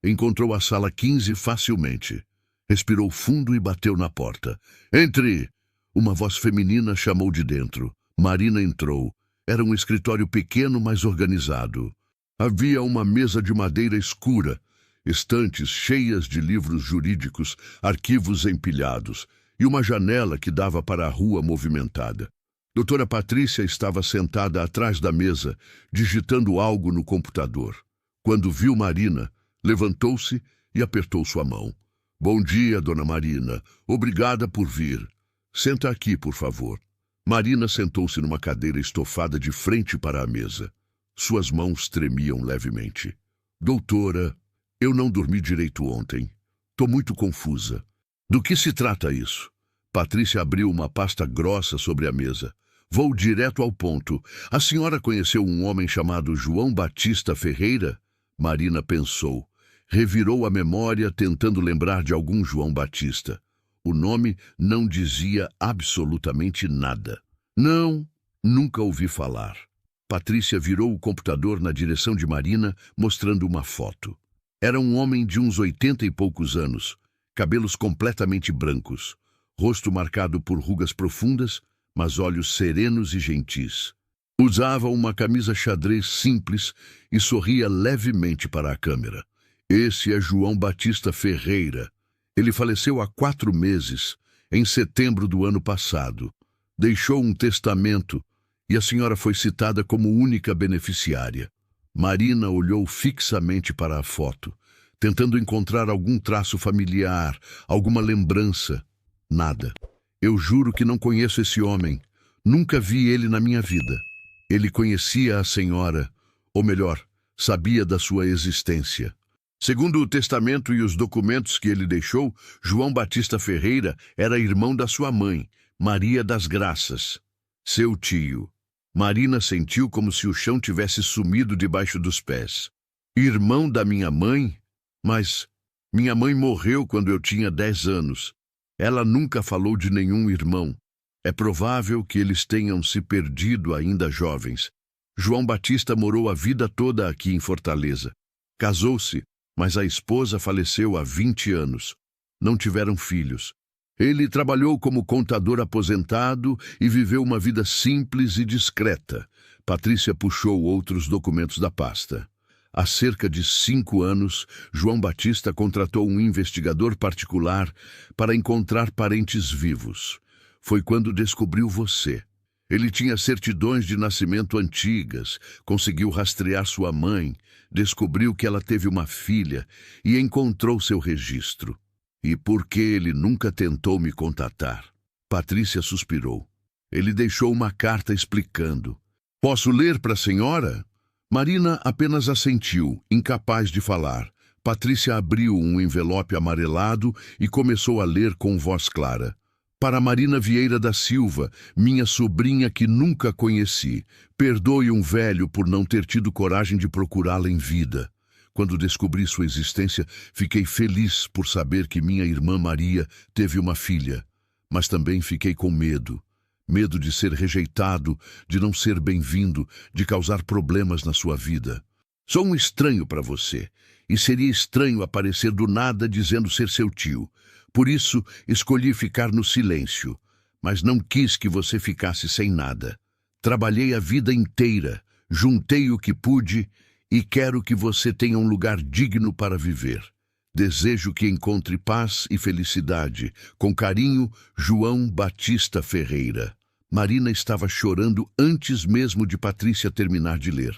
Speaker 1: Encontrou a sala 15 facilmente. Respirou fundo e bateu na porta. Entre! Uma voz feminina chamou de dentro. Marina entrou. Era um escritório pequeno, mas organizado. Havia uma mesa de madeira escura, estantes cheias de livros jurídicos, arquivos empilhados, e uma janela que dava para a rua movimentada. Doutora Patrícia estava sentada atrás da mesa, digitando algo no computador. Quando viu Marina, levantou-se e apertou sua mão. Bom dia, dona Marina. Obrigada por vir. Senta aqui, por favor. Marina sentou-se numa cadeira estofada de frente para a mesa. Suas mãos tremiam levemente. Doutora, Eu não dormi direito ontem. Tô muito confusa. Do que se trata isso? Patrícia abriu uma pasta grossa sobre a mesa. Vou direto ao ponto. A senhora conheceu um homem chamado João Batista Ferreira? Marina pensou. Revirou a memória, tentando lembrar de algum João Batista. O nome não dizia absolutamente nada. Não, nunca ouvi falar. Patrícia virou o computador na direção de Marina, mostrando uma foto. Era um homem de uns 80 e poucos anos, cabelos completamente brancos, rosto marcado por rugas profundas, mas olhos serenos e gentis. Usava uma camisa xadrez simples e sorria levemente para a câmera. Esse é João Batista Ferreira. Ele faleceu há 4 meses, em setembro do ano passado. Deixou um testamento e a senhora foi citada como única beneficiária. Marina olhou fixamente para a foto, tentando encontrar algum traço familiar, alguma lembrança. Nada. Eu juro que não conheço esse homem. Nunca vi ele na minha vida. Ele conhecia a senhora, ou melhor, sabia da sua existência. Segundo o testamento e os documentos que ele deixou, João Batista Ferreira era irmão da sua mãe, Maria das Graças, seu tio. Marina sentiu como se o chão tivesse sumido debaixo dos pés. Irmão da minha mãe? Mas minha mãe morreu quando eu tinha 10 anos. Ela nunca falou de nenhum irmão. É provável que eles tenham se perdido ainda jovens. João Batista morou a vida toda aqui em Fortaleza. Casou-se, mas a esposa faleceu há 20 anos. Não tiveram filhos. Ele trabalhou como contador aposentado e viveu uma vida simples e discreta. Patrícia puxou outros documentos da pasta. Há cerca de 5 anos, João Batista contratou um investigador particular para encontrar parentes vivos. Foi quando descobriu você. Ele tinha certidões de nascimento antigas, conseguiu rastrear sua mãe, descobriu que ela teve uma filha e encontrou seu registro. E por que ele nunca tentou me contatar? Patrícia suspirou. Ele deixou uma carta explicando. Posso ler para a senhora? Marina apenas assentiu, incapaz de falar. Patrícia abriu um envelope amarelado e começou a ler com voz clara. Para Marina Vieira da Silva, minha sobrinha que nunca conheci, perdoe um velho por não ter tido coragem de procurá-la em vida. Quando descobri sua existência, fiquei feliz por saber que minha irmã Maria teve uma filha. Mas também fiquei com medo. Medo de ser rejeitado, de não ser bem-vindo, de causar problemas na sua vida. Sou um estranho para você, e seria estranho aparecer do nada dizendo ser seu tio. Por isso, escolhi ficar no silêncio, mas não quis que você ficasse sem nada. Trabalhei a vida inteira, juntei o que pude e quero que você tenha um lugar digno para viver. Desejo que encontre paz e felicidade. Com carinho, João Batista Ferreira. Marina estava chorando antes mesmo de Patrícia terminar de ler.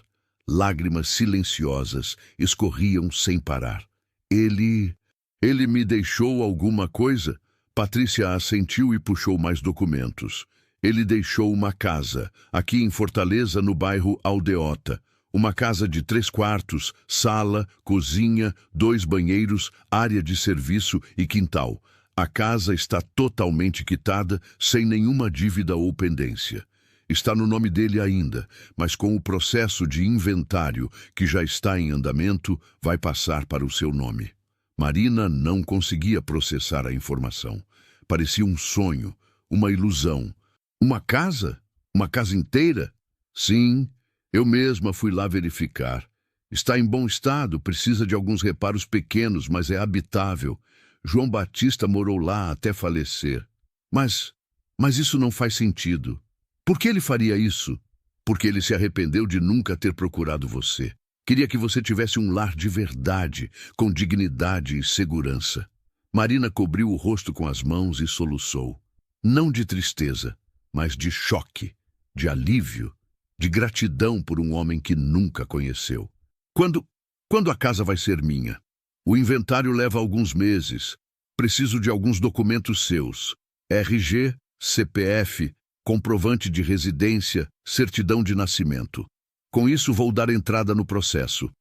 Speaker 1: Lágrimas silenciosas escorriam sem parar. Ele me deixou alguma coisa? Patrícia assentiu e puxou mais documentos. Ele deixou uma casa, aqui em Fortaleza, no bairro Aldeota. Uma casa de 3 quartos, sala, cozinha, 2 banheiros, área de serviço e quintal. A casa está totalmente quitada, sem nenhuma dívida ou pendência. Está no nome dele ainda, mas com o processo de inventário, que já está em andamento, vai passar para o seu nome. Marina não conseguia processar a informação. Parecia um sonho, uma ilusão. Uma casa? Uma casa inteira? Sim, eu mesma fui lá verificar. Está em bom estado, precisa de alguns reparos pequenos, mas é habitável. João Batista morou lá até falecer. Mas isso não faz sentido. Por que ele faria isso? Porque ele se arrependeu de nunca ter procurado você. Queria que você tivesse um lar de verdade, com dignidade e segurança. Marina cobriu o rosto com as mãos e soluçou. Não de tristeza, mas de choque, de alívio, de gratidão por um homem que nunca conheceu. Quando a casa vai ser minha? O inventário leva alguns meses. Preciso de alguns documentos seus. RG, CPF, comprovante de residência, certidão de nascimento. Com isso, vou dar entrada no processo.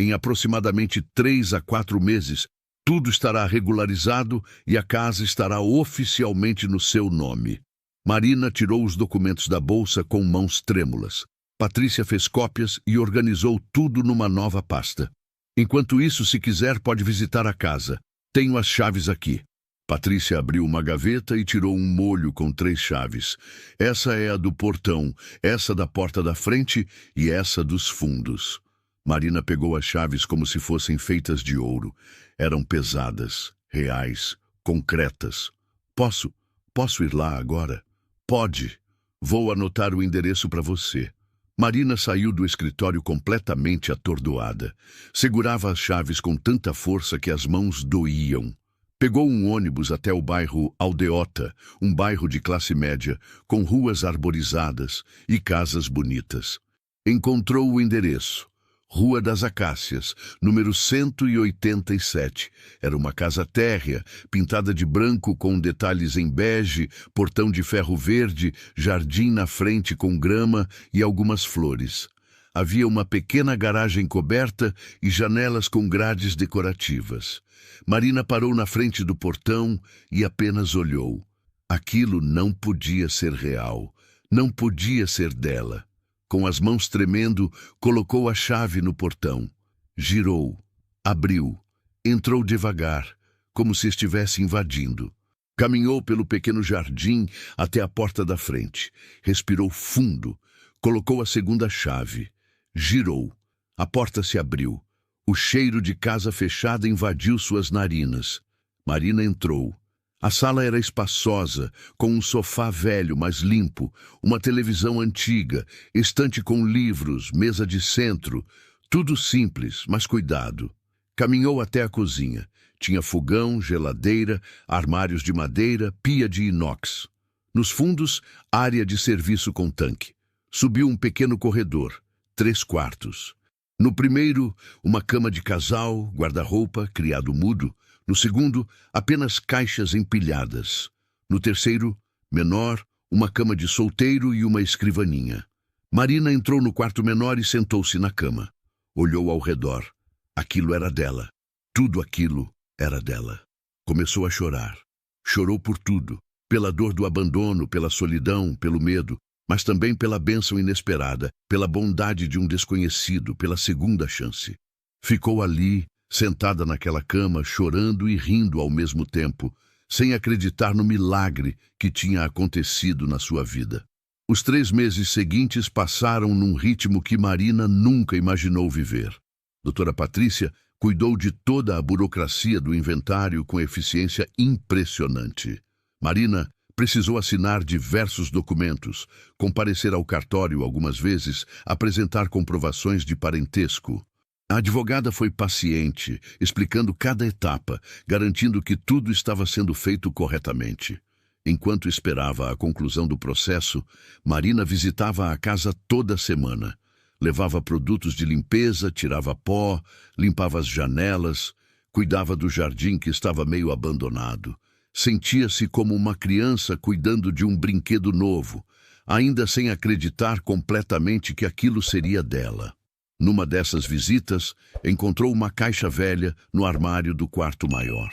Speaker 1: Em aproximadamente 3 a 4 meses, tudo estará regularizado e a casa estará oficialmente no seu nome. Marina tirou os documentos da bolsa com mãos trêmulas. Patrícia fez cópias e organizou tudo numa nova pasta. Enquanto isso, se quiser, pode visitar a casa. Tenho as chaves aqui. Patrícia abriu uma gaveta e tirou um molho com 3 chaves. Essa é a do portão, essa da porta da frente e essa dos fundos. Marina pegou as chaves como se fossem feitas de ouro. Eram pesadas, reais, concretas. Posso ir lá agora? Pode. Vou anotar o endereço para você. Marina saiu do escritório completamente atordoada. Segurava as chaves com tanta força que as mãos doíam. Pegou um ônibus até o bairro Aldeota, um bairro de classe média, com ruas arborizadas e casas bonitas. Encontrou o endereço. Rua das Acácias, número 187. Era uma casa térrea, pintada de branco com detalhes em bege, portão de ferro verde, jardim na frente com grama e algumas flores. Havia uma pequena garagem coberta e janelas com grades decorativas. Marina parou na frente do portão e apenas olhou. Aquilo não podia ser real, não podia ser dela. Com as mãos tremendo, colocou a chave no portão. Girou, abriu, entrou devagar, como se estivesse invadindo. Caminhou pelo pequeno jardim até a porta da frente. Respirou fundo, colocou a segunda chave. Girou. A porta se abriu. O cheiro de casa fechada invadiu suas narinas. Marina entrou. A sala era espaçosa, com um sofá velho, mas limpo, uma televisão antiga, estante com livros, mesa de centro, tudo simples, mas cuidado. Caminhou até a cozinha. Tinha fogão, geladeira, armários de madeira, pia de inox. Nos fundos, área de serviço com tanque. Subiu um pequeno corredor, 3 quartos. No primeiro, uma cama de casal, guarda-roupa, criado mudo. No segundo, apenas caixas empilhadas. No terceiro, menor, uma cama de solteiro e uma escrivaninha. Marina entrou no quarto menor e sentou-se na cama. Olhou ao redor. Aquilo era dela. Tudo aquilo era dela. Começou a chorar. Chorou por tudo. Pela dor do abandono, pela solidão, pelo medo, mas também pela bênção inesperada, pela bondade de um desconhecido, pela segunda chance. Ficou ali, sentada naquela cama, chorando e rindo ao mesmo tempo, sem acreditar no milagre que tinha acontecido na sua vida. Os 3 meses seguintes passaram num ritmo que Marina nunca imaginou viver. Doutora Patrícia cuidou de toda a burocracia do inventário com eficiência impressionante. Marina precisou assinar diversos documentos, comparecer ao cartório algumas vezes, apresentar comprovações de parentesco. A advogada foi paciente, explicando cada etapa, garantindo que tudo estava sendo feito corretamente. Enquanto esperava a conclusão do processo, Marina visitava a casa toda semana. Levava produtos de limpeza, tirava pó, limpava as janelas, cuidava do jardim que estava meio abandonado. Sentia-se como uma criança cuidando de um brinquedo novo, ainda sem acreditar completamente que aquilo seria dela. Numa dessas visitas, encontrou uma caixa velha no armário do quarto maior.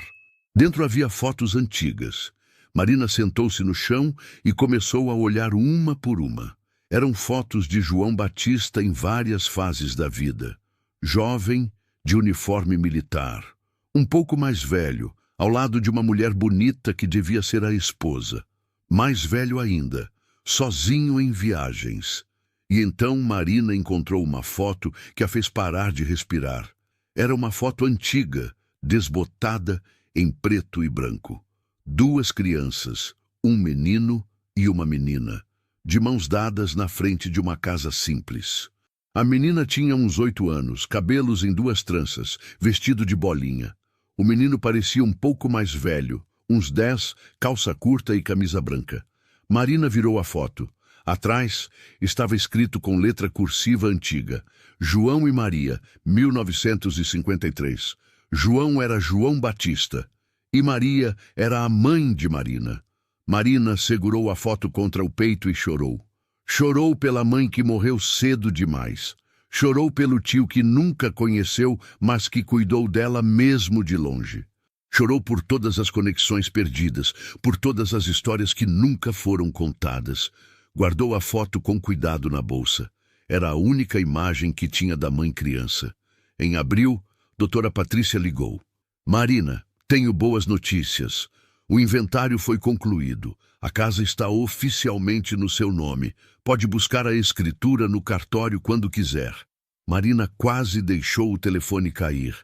Speaker 1: Dentro havia fotos antigas. Marina sentou-se no chão e começou a olhar uma por uma. Eram fotos de João Batista em várias fases da vida. Jovem, de uniforme militar. Um pouco mais velho, ao lado de uma mulher bonita que devia ser a esposa. Mais velho ainda, sozinho em viagens. E então Marina encontrou uma foto que a fez parar de respirar. Era uma foto antiga, desbotada, em preto e branco. 2 crianças, um menino e uma menina, de mãos dadas na frente de uma casa simples. A menina tinha uns 8 anos, cabelos em 2 tranças, vestido de bolinha. O menino parecia um pouco mais velho, uns 10, calça curta e camisa branca. Marina virou a foto. Atrás estava escrito com letra cursiva antiga: João e Maria, 1953. João era João Batista e Maria era a mãe de Marina. Marina segurou a foto contra o peito e chorou. Chorou pela mãe que morreu cedo demais. Chorou pelo tio que nunca conheceu, mas que cuidou dela mesmo de longe. Chorou por todas as conexões perdidas, por todas as histórias que nunca foram contadas. Guardou a foto com cuidado na bolsa. Era a única imagem que tinha da mãe criança. Em abril, doutora Patrícia ligou. Marina, tenho boas notícias. O inventário foi concluído. A casa está oficialmente no seu nome. Pode buscar a escritura no cartório quando quiser. Marina quase deixou o telefone cair.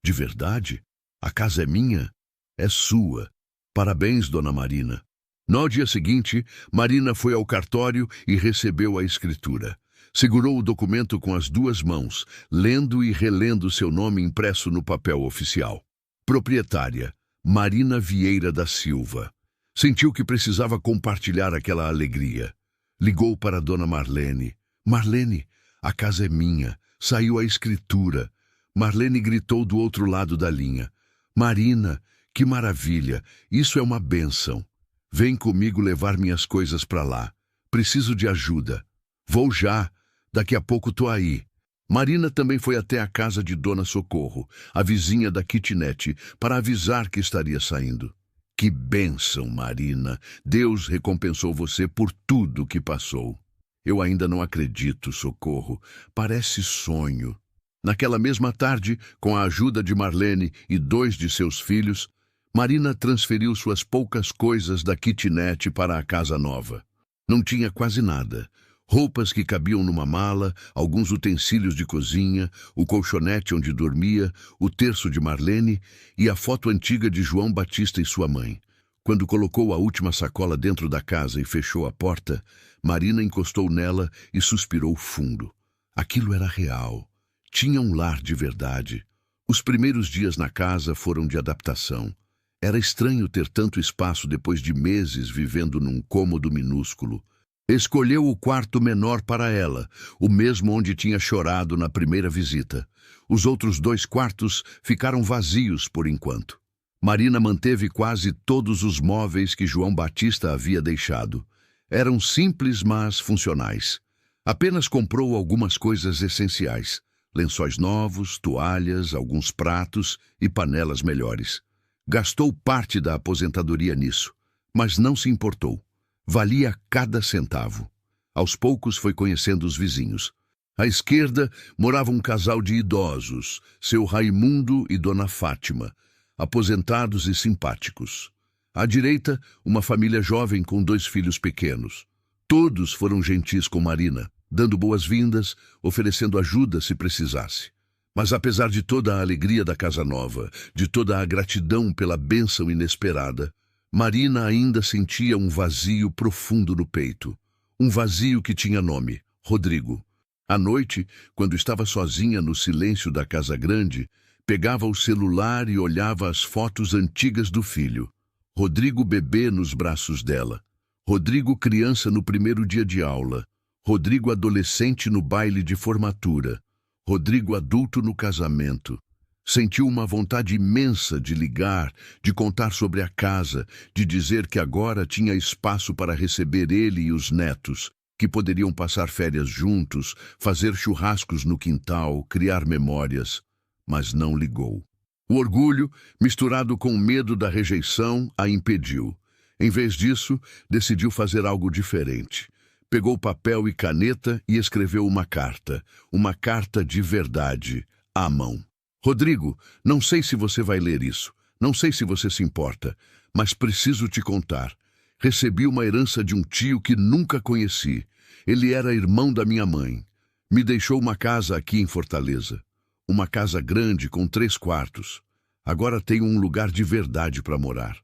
Speaker 1: De verdade? A casa é minha? É sua. Parabéns, dona Marina. No dia seguinte, Marina foi ao cartório e recebeu a escritura. Segurou o documento com as duas mãos, lendo e relendo seu nome impresso no papel oficial. Proprietária, Marina Vieira da Silva. Sentiu que precisava compartilhar aquela alegria. Ligou para dona Marlene. Marlene, a casa é minha. Saiu a escritura. Marlene gritou do outro lado da linha. Marina, que maravilha. Isso é uma bênção. Vem comigo levar minhas coisas para lá. Preciso de ajuda. Vou já. Daqui a pouco tô aí. Marina também foi até a casa de Dona Socorro, a vizinha da kitnet, para avisar que estaria saindo. Que bênção, Marina! Deus recompensou você por tudo que passou. Eu ainda não acredito, Socorro. Parece sonho. Naquela mesma tarde, com a ajuda de Marlene e 2 de seus filhos, Marina transferiu suas poucas coisas da kitnet para a casa nova. Não tinha quase nada. Roupas que cabiam numa mala, alguns utensílios de cozinha, o colchonete onde dormia, o terço de Marlene e a foto antiga de João Batista e sua mãe. Quando colocou a última sacola dentro da casa e fechou a porta, Marina encostou nela e suspirou fundo. Aquilo era real. Tinha um lar de verdade. Os primeiros dias na casa foram de adaptação. Era estranho ter tanto espaço depois de meses vivendo num cômodo minúsculo. Escolheu o quarto menor para ela, o mesmo onde tinha chorado na primeira visita. Os outros 2 quartos ficaram vazios por enquanto. Marina manteve quase todos os móveis que João Batista havia deixado. Eram simples, mas funcionais. Apenas comprou algumas coisas essenciais: lençóis novos, toalhas, alguns pratos e panelas melhores. Gastou parte da aposentadoria nisso, mas não se importou. Valia cada centavo. Aos poucos foi conhecendo os vizinhos. À esquerda morava um casal de idosos, seu Raimundo e dona Fátima, aposentados e simpáticos. À direita, uma família jovem com 2 filhos pequenos. Todos foram gentis com Marina, dando boas-vindas, oferecendo ajuda se precisasse. Mas apesar de toda a alegria da casa nova, de toda a gratidão pela bênção inesperada, Marina ainda sentia um vazio profundo no peito. Um vazio que tinha nome: Rodrigo. À noite, quando estava sozinha no silêncio da casa grande, pegava o celular e olhava as fotos antigas do filho. Rodrigo bebê nos braços dela. Rodrigo criança no primeiro dia de aula. Rodrigo adolescente no baile de formatura. Rodrigo adulto no casamento. Sentiu uma vontade imensa de ligar, de contar sobre a casa, de dizer que agora tinha espaço para receber ele e os netos, que poderiam passar férias juntos, fazer churrascos no quintal, criar memórias. Mas não ligou. O orgulho, misturado com o medo da rejeição, a impediu. Em vez disso, decidiu fazer algo diferente. Pegou papel e caneta e escreveu uma carta de verdade, à mão. Rodrigo, não sei se você vai ler isso, não sei se você se importa, mas preciso te contar. Recebi uma herança de um tio que nunca conheci. Ele era irmão da minha mãe. Me deixou uma casa aqui em Fortaleza. Uma casa grande com 3 quartos. Agora tenho um lugar de verdade para morar.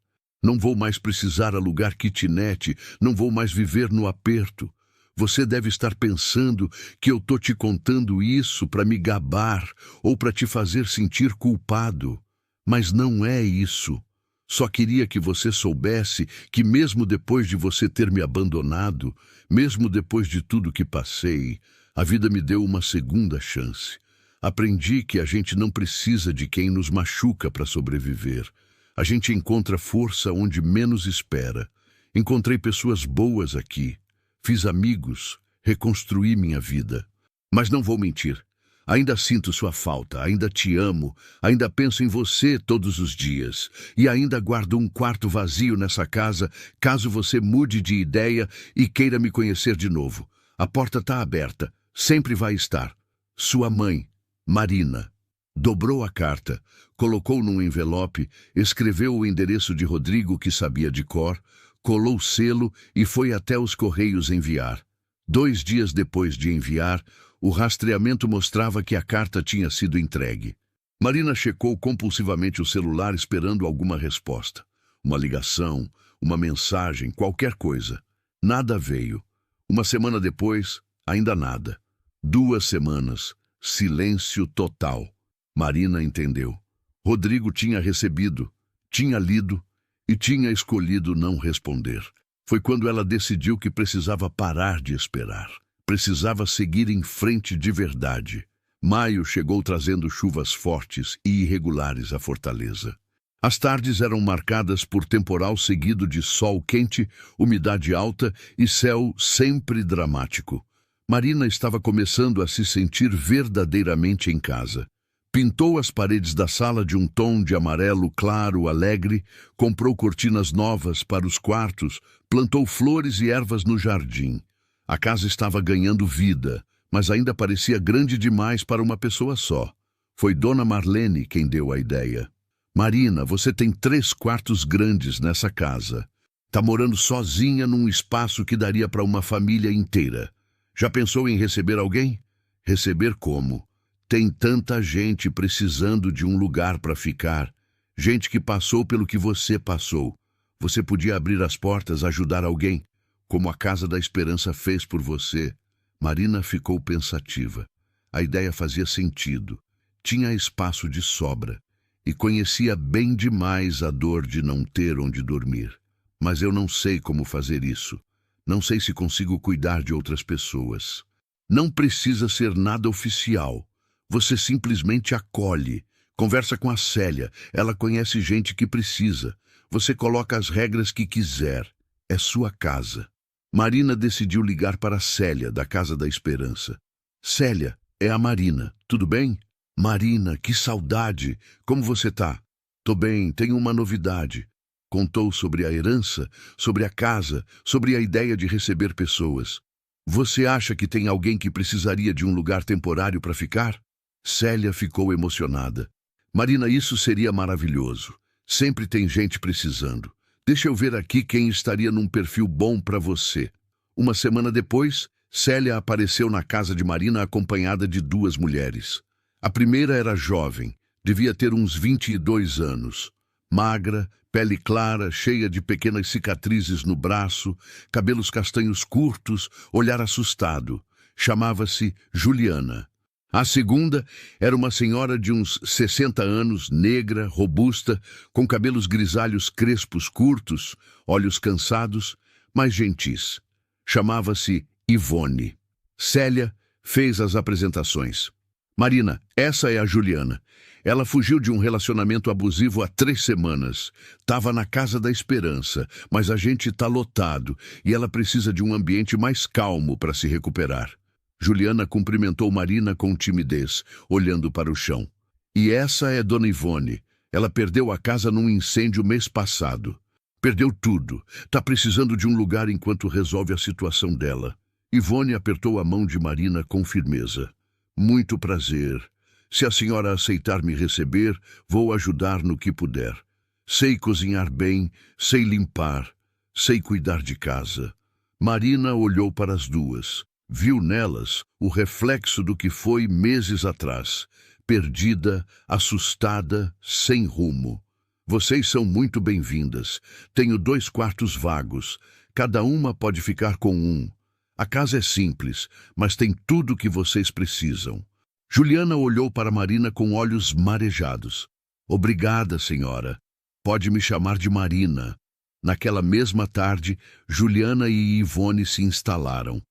Speaker 1: Não vou mais precisar alugar kitnet, não vou mais viver no aperto. Você deve estar pensando que eu tô te contando isso para me gabar ou para te fazer sentir culpado. Mas não é isso. Só queria que você soubesse que mesmo depois de você ter me abandonado, mesmo depois de tudo que passei, a vida me deu uma segunda chance. Aprendi que a gente não precisa de quem nos machuca para sobreviver. A gente encontra força onde menos espera. Encontrei pessoas boas aqui. Fiz amigos, reconstruí minha vida. Mas não vou mentir, Ainda sinto sua falta, ainda te amo, ainda penso em você todos os dias. E ainda guardo um quarto vazio nessa casa, caso você mude de ideia e queira me conhecer de novo. A porta está aberta, sempre vai estar. Sua mãe, Marina. Dobrou a carta, colocou num envelope, escreveu o endereço de Rodrigo que sabia de cor, colou o selo e foi até os Correios enviar. 2 dias depois de enviar, o rastreamento mostrava que a carta tinha sido entregue. Marina checou compulsivamente o celular esperando alguma resposta. Uma ligação, uma mensagem, qualquer coisa. Nada veio. 1 semana depois, ainda nada. 2 semanas, silêncio total. Marina entendeu. Rodrigo tinha recebido, tinha lido e tinha escolhido não responder. Foi quando ela decidiu que precisava parar de esperar. Precisava seguir em frente de verdade. Maio chegou trazendo chuvas fortes e irregulares à fortaleza. As tardes eram marcadas por temporal seguido de sol quente, umidade alta e céu sempre dramático. Marina estava começando a se sentir verdadeiramente em casa. Pintou as paredes da sala de um tom de amarelo claro, alegre, comprou cortinas novas para os quartos, plantou flores e ervas no jardim. A casa estava ganhando vida, mas ainda parecia grande demais para uma pessoa só. Foi Dona Marlene quem deu a ideia. Marina, você tem 3 quartos grandes nessa casa. Tá morando sozinha num espaço que daria para uma família inteira. Já pensou em receber alguém? Receber como? Tem tanta gente precisando de um lugar para ficar. Gente que passou pelo que você passou. Você podia abrir as portas, ajudar alguém, como a Casa da Esperança fez por você. Marina ficou pensativa. A ideia fazia sentido. Tinha espaço de sobra. E conhecia bem demais a dor de não ter onde dormir. Mas eu não sei como fazer isso. Não sei se consigo cuidar de outras pessoas. Não precisa ser nada oficial. Você simplesmente acolhe. Conversa com a Célia. Ela conhece gente que precisa. Você coloca as regras que quiser. É sua casa. Marina decidiu ligar para a Célia, da Casa da Esperança. Célia, é a Marina. Tudo bem? Marina, que saudade! Como você tá? Tô bem, tenho uma novidade. Contou sobre a herança, sobre a casa, sobre a ideia de receber pessoas. Você acha que tem alguém que precisaria de um lugar temporário para ficar? Célia ficou emocionada. Marina, isso seria maravilhoso. Sempre tem gente precisando. Deixa eu ver aqui quem estaria num perfil bom para você. 1 semana depois, Célia apareceu na casa de Marina acompanhada de 2 mulheres. A primeira era jovem, devia ter uns 22 anos. Magra, pele clara, cheia de pequenas cicatrizes no braço, cabelos castanhos curtos, olhar assustado. Chamava-se Juliana. A segunda era uma senhora de uns 60 anos, negra, robusta, com cabelos grisalhos crespos curtos, olhos cansados, mas gentis. Chamava-se Ivone. Célia fez as apresentações. Marina, essa é a Juliana. Ela fugiu de um relacionamento abusivo há 3 semanas. Tava na Casa da Esperança, mas a gente tá lotado e ela precisa de um ambiente mais calmo para se recuperar. Juliana cumprimentou Marina com timidez, olhando para o chão. E essa é Dona Ivone. Ela perdeu a casa num incêndio mês passado. Perdeu tudo. Tá precisando de um lugar enquanto resolve a situação dela. Ivone apertou a mão de Marina com firmeza. Muito prazer. Se a senhora aceitar me receber, vou ajudar no que puder. Sei cozinhar bem, sei limpar, sei cuidar de casa. Marina olhou para as duas. Viu nelas o reflexo do que foi meses atrás. Perdida, assustada, sem rumo. Vocês são muito bem-vindas. Tenho 2 quartos vagos. Cada uma pode ficar com um. A casa é simples, mas tem tudo o que vocês precisam. Juliana olhou para Marina com olhos marejados. Obrigada, senhora. Pode me chamar de Marina. Naquela mesma tarde, Juliana e Ivone se instalaram.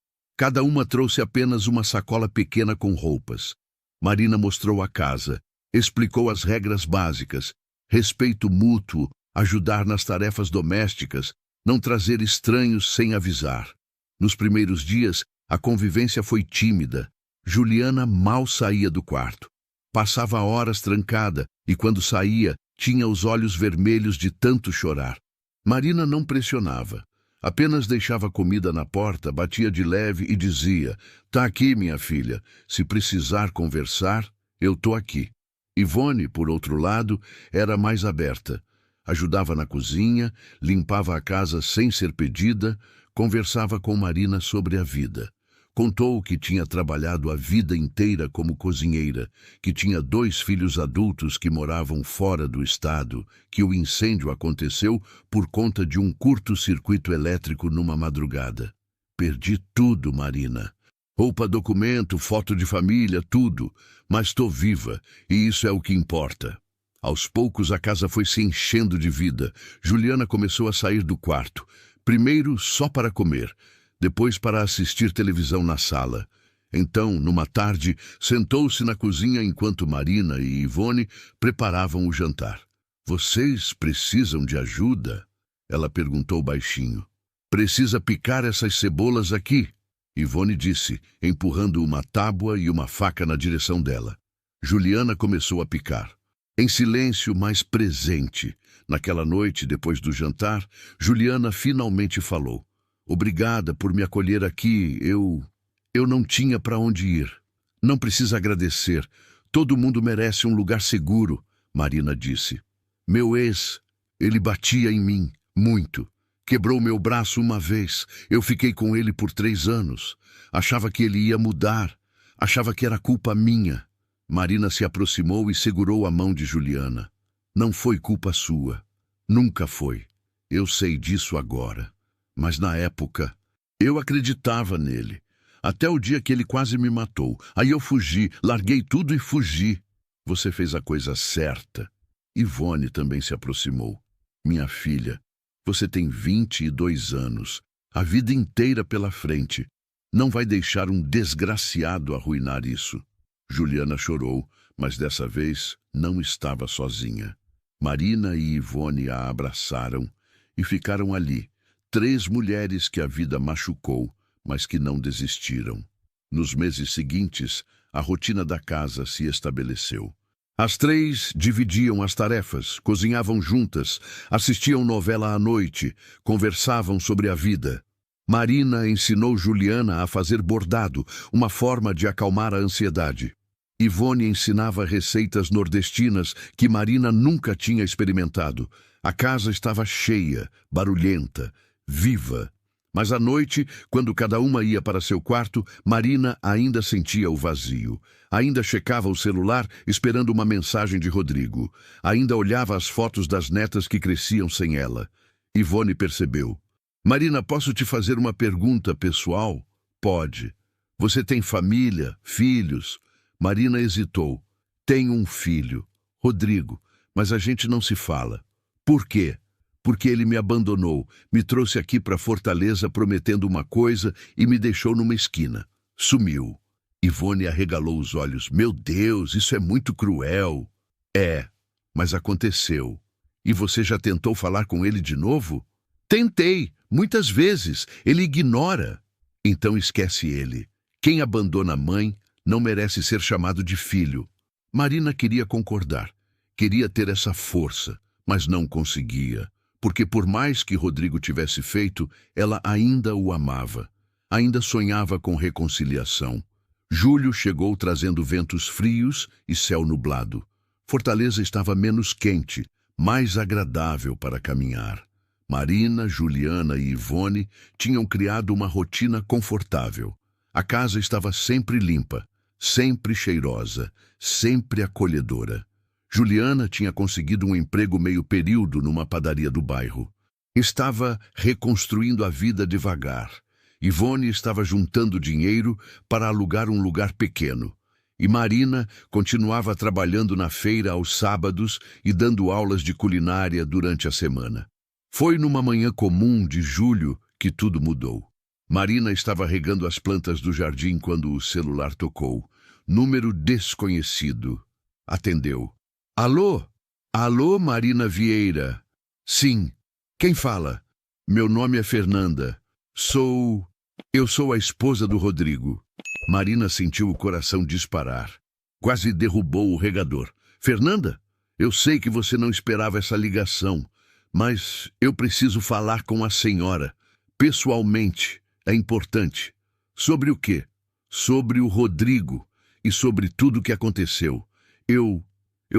Speaker 1: Cada uma trouxe apenas uma sacola pequena com roupas. Marina mostrou a casa, explicou as regras básicas, respeito mútuo, ajudar nas tarefas domésticas, não trazer estranhos sem avisar. Nos primeiros dias, a convivência foi tímida. Juliana mal saía do quarto. Passava horas trancada e, quando saía, tinha os olhos vermelhos de tanto chorar. Marina não pressionava. Apenas deixava comida na porta, batia de leve e dizia: "Tá aqui, minha filha. Se precisar conversar, eu tô aqui." Ivone, por outro lado, era mais aberta. Ajudava na cozinha, limpava a casa sem ser pedida, conversava com Marina sobre a vida. Contou que tinha trabalhado a vida inteira como cozinheira, que tinha 2 filhos adultos que moravam fora do estado, que o incêndio aconteceu por conta de um curto-circuito elétrico numa madrugada. "Perdi tudo, Marina. Roupa, documento, foto de família, tudo. Mas estou viva, e isso é o que importa." Aos poucos a casa foi se enchendo de vida. Juliana começou a sair do quarto. Primeiro só para comer, depois para assistir televisão na sala. Então, numa tarde, sentou-se na cozinha enquanto Marina e Ivone preparavam o jantar. "Vocês precisam de ajuda?" ela perguntou baixinho. "Precisa picar essas cebolas aqui," Ivone disse, empurrando uma tábua e uma faca na direção dela. Juliana começou a picar. Em silêncio, mas presente. Naquela noite, depois do jantar, Juliana finalmente falou: "Obrigada por me acolher aqui. Eu não tinha para onde ir." "Não precisa agradecer. Todo mundo merece um lugar seguro," Marina disse. "Meu ex, ele batia em mim, muito. Quebrou meu braço uma vez. Eu fiquei com ele por 3 anos. Achava que ele ia mudar. Achava que era culpa minha." Marina se aproximou e segurou a mão de Juliana. "Não foi culpa sua. Nunca foi. Eu sei disso agora. Mas na época, eu acreditava nele. Até o dia que ele quase me matou. Aí eu fugi, larguei tudo e fugi." "Você fez a coisa certa." Ivone também se aproximou. "Minha filha, você tem 22 anos. A vida inteira pela frente. Não vai deixar um desgraciado arruinar isso." Juliana chorou, mas dessa vez não estava sozinha. Marina e Ivone a abraçaram e ficaram ali. 3 mulheres que a vida machucou, mas que não desistiram. Nos meses seguintes, a rotina da casa se estabeleceu. As 3 dividiam as tarefas, cozinhavam juntas, assistiam novela à noite, conversavam sobre a vida. Marina ensinou Juliana a fazer bordado, uma forma de acalmar a ansiedade. Ivone ensinava receitas nordestinas que Marina nunca tinha experimentado. A casa estava cheia, barulhenta, viva. Mas à noite, quando cada uma ia para seu quarto, Marina ainda sentia o vazio. Ainda checava o celular, esperando uma mensagem de Rodrigo. Ainda olhava as fotos das netas que cresciam sem ela. Ivone percebeu. "Marina, posso te fazer uma pergunta pessoal?" "Pode." "Você tem família, filhos?" Marina hesitou. "Tenho um filho, Rodrigo, mas a gente não se fala." "Por quê?" "Porque ele me abandonou, me trouxe aqui para Fortaleza prometendo uma coisa e me deixou numa esquina. Sumiu." Ivone arregalou os olhos. "Meu Deus, isso é muito cruel." "É, mas aconteceu." "E você já tentou falar com ele de novo?" "Tentei, muitas vezes. Ele ignora." "Então esquece ele. Quem abandona a mãe não merece ser chamado de filho." Marina queria concordar. Queria ter essa força, mas não conseguia. Porque por mais que Rodrigo tivesse feito, ela ainda o amava. Ainda sonhava com reconciliação. Julho chegou trazendo ventos frios e céu nublado. Fortaleza estava menos quente, mais agradável para caminhar. Marina, Juliana e Ivone tinham criado uma rotina confortável. A casa estava sempre limpa, sempre cheirosa, sempre acolhedora. Juliana tinha conseguido um emprego meio período numa padaria do bairro. Estava reconstruindo a vida devagar. Ivone estava juntando dinheiro para alugar um lugar pequeno. E Marina continuava trabalhando na feira aos sábados e dando aulas de culinária durante a semana. Foi numa manhã comum de julho que tudo mudou. Marina estava regando as plantas do jardim quando o celular tocou. Número desconhecido. Atendeu. "Alô? Alô, Marina Vieira?" "Sim. Quem fala?" "Meu nome é Fernanda. Eu sou a esposa do Rodrigo." Marina sentiu o coração disparar. Quase derrubou o regador. Fernanda, eu sei que você não esperava essa ligação, mas eu preciso falar com a senhora. Pessoalmente, é importante. Sobre o quê? Sobre o Rodrigo e sobre tudo o que aconteceu. Eu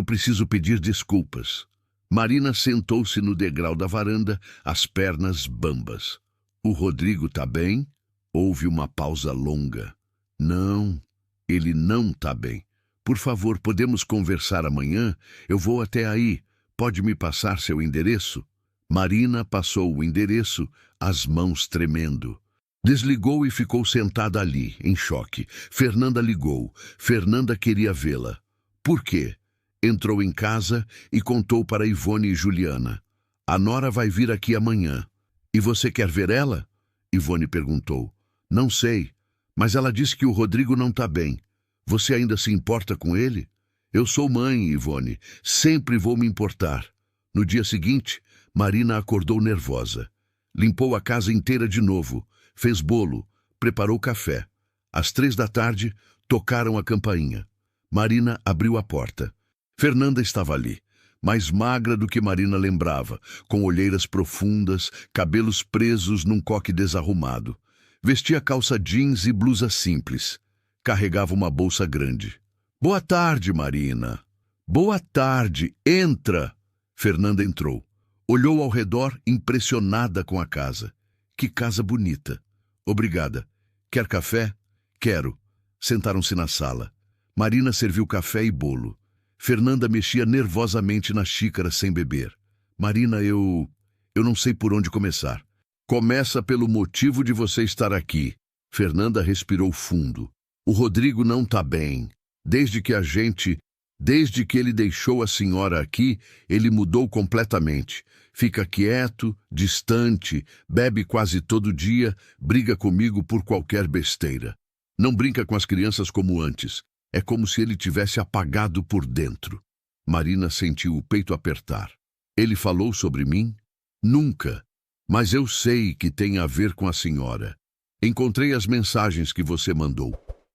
Speaker 1: preciso pedir desculpas. Marina sentou-se no degrau da varanda, as pernas bambas. O Rodrigo tá bem? Houve uma pausa longa. Não, ele não tá bem. Por favor, podemos conversar amanhã? Eu vou até aí. Pode me passar seu endereço? Marina passou o endereço, as mãos tremendo. Desligou e ficou sentada ali, em choque. Fernanda ligou. Fernanda queria vê-la. Por quê? Entrou em casa e contou para Ivone e Juliana. A Nora vai vir aqui amanhã. E você quer ver ela? Ivone perguntou. Não sei, mas ela disse que o Rodrigo não está bem. Você ainda se importa com ele? Eu sou mãe, Ivone. Sempre vou me importar. No dia seguinte, Marina acordou nervosa. Limpou a casa inteira de novo. Fez bolo. Preparou café. Às 3 da tarde, tocaram a campainha. Marina abriu a porta. Fernanda estava ali, mais magra do que Marina lembrava, com olheiras profundas, cabelos presos num coque desarrumado. Vestia calça jeans e blusa simples. Carregava uma bolsa grande. Boa tarde, Marina. Boa tarde. Entra. Fernanda entrou. Olhou ao redor, impressionada com a casa. Que casa bonita. Obrigada. Quer café? Quero. Sentaram-se na sala. Marina serviu café e bolo. Fernanda mexia nervosamente na xícara sem beber. Marina, eu não sei por onde começar. Começa pelo motivo de você estar aqui. Fernanda respirou fundo. O Rodrigo não está bem. Desde que ele deixou a senhora aqui, ele mudou completamente. Fica quieto, distante, bebe quase todo dia, briga comigo por qualquer besteira. Não brinca com as crianças como antes. É como se ele tivesse apagado por dentro. Marina sentiu o peito apertar. Ele falou sobre mim? Nunca. Mas eu sei que tem a ver com a senhora. Encontrei as mensagens que você mandou.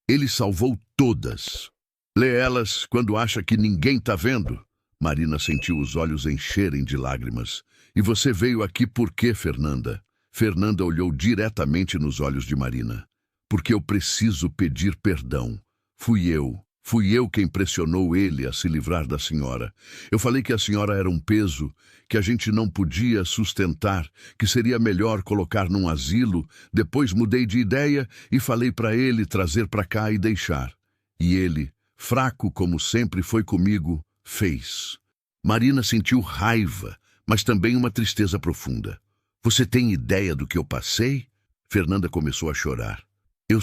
Speaker 1: Ele salvou todas. Lê elas quando acha que ninguém está vendo. Marina sentiu os olhos encherem de lágrimas. E você veio aqui por quê, Fernanda? Fernanda olhou diretamente nos olhos de Marina. Porque eu preciso pedir perdão. Fui eu quem pressionou ele a se livrar da senhora. Eu falei que a senhora era um peso, que a gente não podia sustentar, que seria melhor colocar num asilo. Depois mudei de ideia e falei para ele trazer para cá e deixar. E ele, fraco como sempre foi comigo, fez. Marina sentiu raiva, mas também uma tristeza profunda. Você tem ideia do que eu passei? Fernanda começou a chorar. Eu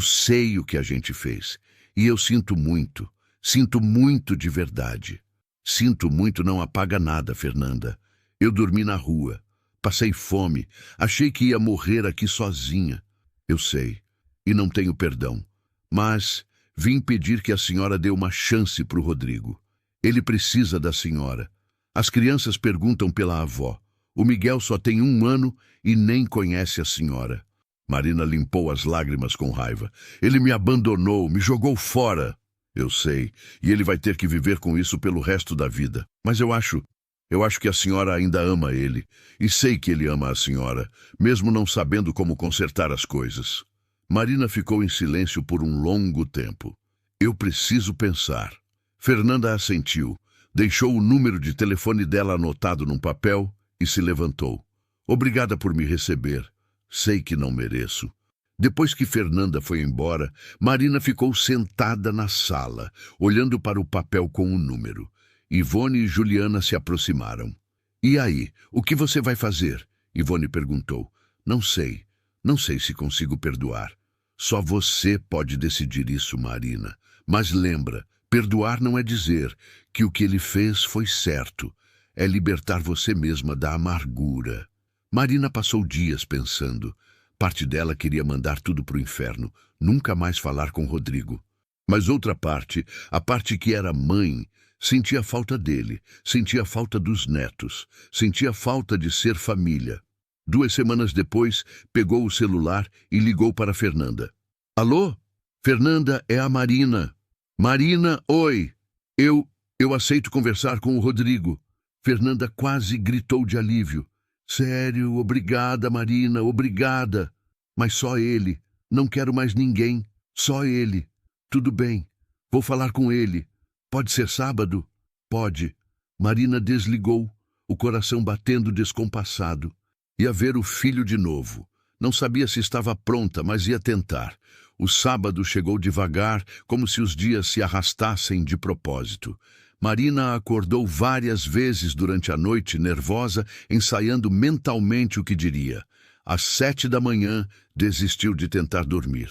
Speaker 1: sei o que a gente fez. E eu sinto muito de verdade. Sinto muito não apaga nada, Fernanda. Eu dormi na rua, passei fome, achei que ia morrer aqui sozinha. Eu sei, e não tenho perdão. Mas vim pedir que a senhora dê uma chance para o Rodrigo. Ele precisa da senhora. As crianças perguntam pela avó. O Miguel só tem 1 ano e nem conhece a senhora. Marina limpou as lágrimas com raiva. Ele me abandonou, me jogou fora. Eu sei, e ele vai ter que viver com isso pelo resto da vida. Mas eu acho que a senhora ainda ama ele. E sei que ele ama a senhora, mesmo não sabendo como consertar as coisas. Marina ficou em silêncio por um longo tempo. Eu preciso pensar. Fernanda assentiu, deixou o número de telefone dela anotado num papel e se levantou. Obrigada por me receber. Sei que não mereço. Depois que Fernanda foi embora, Marina ficou sentada na sala, olhando para o papel com o número. Ivone e Juliana se aproximaram. E aí, o que você vai fazer? Ivone perguntou. Não sei se consigo perdoar. Só você pode decidir isso, Marina. Mas lembra, perdoar não é dizer que o que ele fez foi certo. É libertar você mesma da amargura. Marina passou dias pensando. Parte dela queria mandar tudo para o inferno, nunca mais falar com Rodrigo. Mas outra parte, a parte que era mãe, sentia falta dele, sentia falta dos netos, sentia falta de ser família. 2 semanas depois, pegou o celular e ligou para Fernanda. Alô? Fernanda, é a Marina. Marina, oi. Eu aceito conversar com o Rodrigo. Fernanda quase gritou de alívio. Sério, obrigada, Marina, obrigada. Mas só ele. Não quero mais ninguém. Só ele. Tudo bem. Vou falar com ele. Pode ser sábado? Pode. Marina desligou, o coração batendo descompassado. Ia ver o filho de novo. Não sabia se estava pronta, mas ia tentar. O sábado chegou devagar, como se os dias se arrastassem de propósito. Marina acordou várias vezes durante a noite, nervosa, ensaiando mentalmente o que diria. Às 7 da manhã, desistiu de tentar dormir.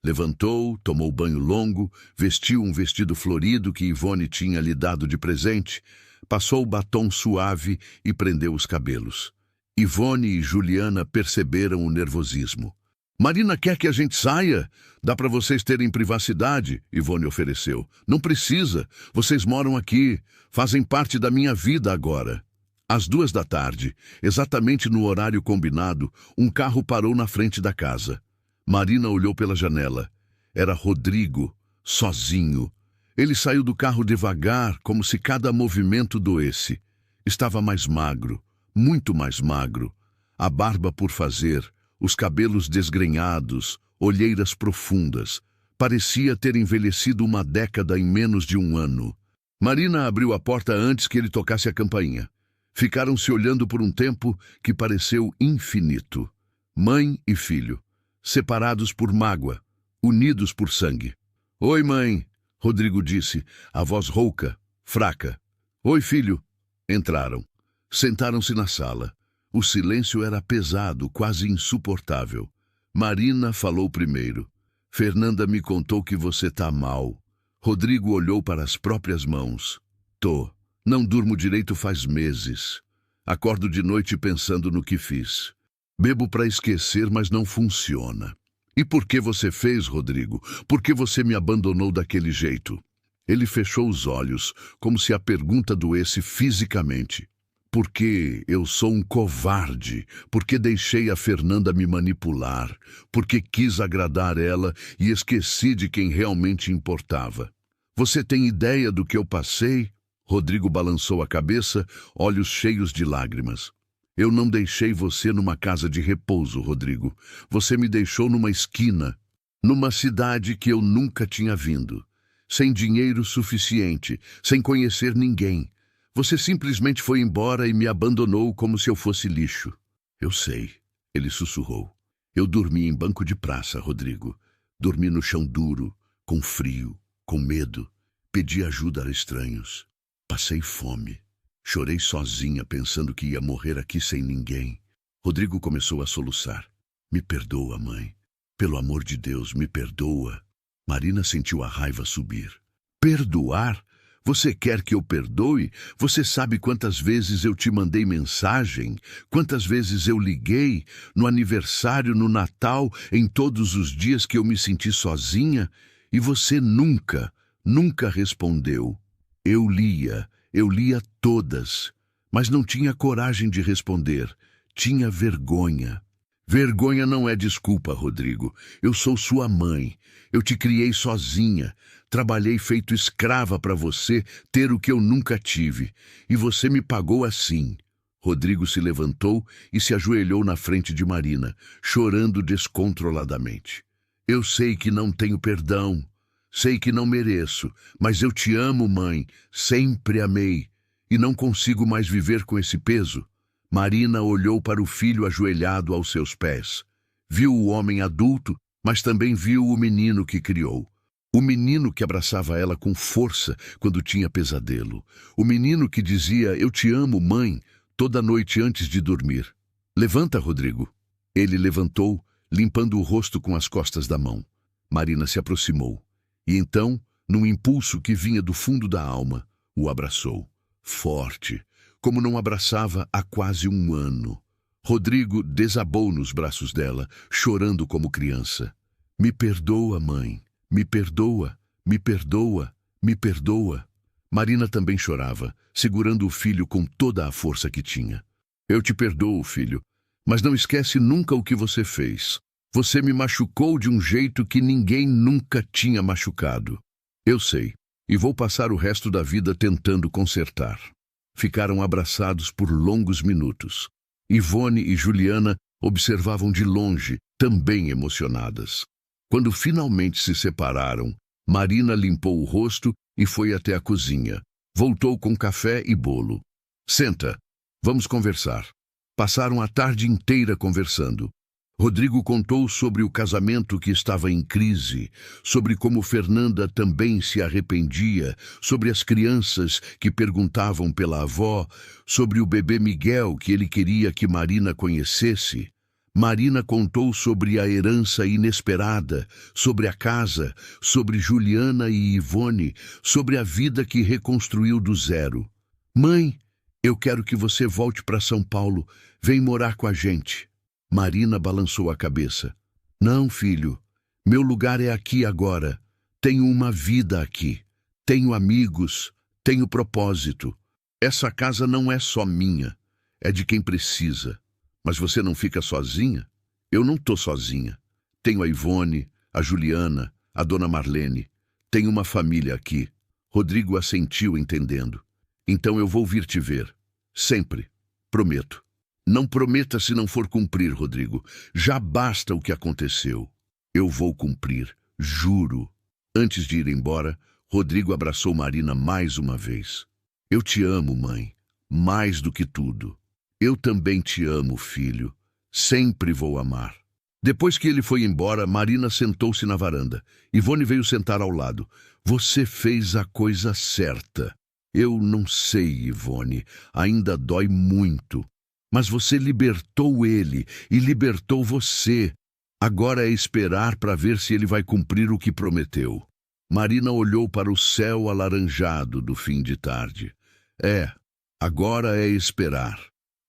Speaker 1: Levantou, tomou banho longo, vestiu um vestido florido que Ivone tinha lhe dado de presente, passou o batom suave e prendeu os cabelos. Ivone e Juliana perceberam o nervosismo. Marina quer que a gente saia? Dá para vocês terem privacidade, Ivone ofereceu. Não precisa. Vocês moram aqui. Fazem parte da minha vida agora. Às 2 da tarde, exatamente no horário combinado, um carro parou na frente da casa. Marina olhou pela janela. Era Rodrigo, sozinho. Ele saiu do carro devagar, como se cada movimento doesse. Estava mais magro, muito mais magro. A barba por fazer, os cabelos desgrenhados, olheiras profundas. Parecia ter envelhecido uma década em menos de um ano. Marina abriu a porta antes que ele tocasse a campainha. Ficaram se olhando por um tempo que pareceu infinito. Mãe e filho, separados por mágoa, unidos por sangue. Oi, mãe, Rodrigo disse, a voz rouca, fraca. Oi, filho. Entraram. Sentaram-se na sala. O silêncio era pesado, quase insuportável. Marina falou primeiro. Fernanda me contou que você tá mal. Rodrigo olhou para as próprias mãos. Tô. Não durmo direito faz meses. Acordo de noite pensando no que fiz. Bebo para esquecer, mas não funciona. E por que você fez, Rodrigo? Por que você me abandonou daquele jeito? Ele fechou os olhos, como se a pergunta doesse fisicamente. Porque eu sou um covarde, porque deixei a Fernanda me manipular, porque quis agradar ela e esqueci de quem realmente importava. Você tem ideia do que eu passei? Rodrigo balançou a cabeça, olhos cheios de lágrimas. Eu não deixei você numa casa de repouso, Rodrigo. Você me deixou numa esquina, numa cidade que eu nunca tinha vindo. Sem dinheiro suficiente, sem conhecer ninguém. Você simplesmente foi embora e me abandonou como se eu fosse lixo. Eu sei, ele sussurrou. Eu dormi em banco de praça, Rodrigo. Dormi no chão duro, com frio, com medo. Pedi ajuda a estranhos. Passei fome. Chorei sozinha, pensando que ia morrer aqui sem ninguém. Rodrigo começou a soluçar. Me perdoa, mãe. Pelo amor de Deus, me perdoa. Marina sentiu a raiva subir. Perdoar? Você quer que eu perdoe? Você sabe quantas vezes eu te mandei mensagem? Quantas vezes eu liguei? No aniversário, no Natal, em todos os dias que eu me senti sozinha? E você nunca respondeu. Eu lia todas, mas não tinha coragem de responder. Tinha vergonha. Vergonha não é desculpa, Rodrigo. Eu sou sua mãe. Eu te criei sozinha. Trabalhei feito escrava para você ter o que eu nunca tive. E você me pagou assim. Rodrigo se levantou e se ajoelhou na frente de Marina, chorando descontroladamente. Eu sei que não tenho perdão. Sei que não mereço, mas eu te amo, mãe. Sempre amei. E não consigo mais viver com esse peso. Marina olhou para o filho ajoelhado aos seus pés. Viu o homem adulto, mas também viu o menino que criou. O menino que abraçava ela com força quando tinha pesadelo. O menino que dizia, eu te amo, mãe, toda noite antes de dormir. Levanta, Rodrigo. Ele levantou, limpando o rosto com as costas da mão. Marina se aproximou. E então, num impulso que vinha do fundo da alma, o abraçou. Forte, como não abraçava há quase um ano. Rodrigo desabou nos braços dela, chorando como criança. Me perdoa, mãe. Me perdoa, me perdoa, me perdoa. Marina também chorava, segurando o filho com toda a força que tinha. Eu te perdoo, filho, mas não esquece nunca o que você fez. Você me machucou de um jeito que ninguém nunca tinha machucado. Eu sei, e vou passar o resto da vida tentando consertar. Ficaram abraçados por longos minutos. Ivone e Juliana observavam de longe, também emocionadas. Quando finalmente se separaram, Marina limpou o rosto e foi até a cozinha. Voltou com café e bolo. Senta, vamos conversar. Passaram a tarde inteira conversando. Rodrigo contou sobre o casamento que estava em crise, sobre como Fernanda também se arrependia, sobre as crianças que perguntavam pela avó, sobre o bebê Miguel que ele queria que Marina conhecesse. Marina contou sobre a herança inesperada, sobre a casa, sobre Juliana e Ivone, sobre a vida que reconstruiu do zero. Mãe, eu quero que você volte para São Paulo, vem morar com a gente. Marina balançou a cabeça. Não, filho, meu lugar é aqui agora. Tenho uma vida aqui. Tenho amigos, tenho propósito. Essa casa não é só minha, é de quem precisa. Mas você não fica sozinha? Eu não tô sozinha. Tenho a Ivone, a Juliana, a dona Marlene. Tenho uma família aqui. Rodrigo assentiu, entendendo. Então eu vou vir te ver. Sempre. Prometo. Não prometa se não for cumprir, Rodrigo. Já basta o que aconteceu. Eu vou cumprir, juro. Antes de ir embora, Rodrigo abraçou Marina mais uma vez. Eu te amo, mãe. Mais do que tudo. Eu também te amo, filho. Sempre vou amar. Depois que ele foi embora, Marina sentou-se na varanda. Ivone veio sentar ao lado. Você fez a coisa certa. Eu não sei, Ivone. Ainda dói muito. Mas você libertou ele e libertou você. Agora é esperar para ver se ele vai cumprir o que prometeu. Marina olhou para o céu alaranjado do fim de tarde. Agora é esperar.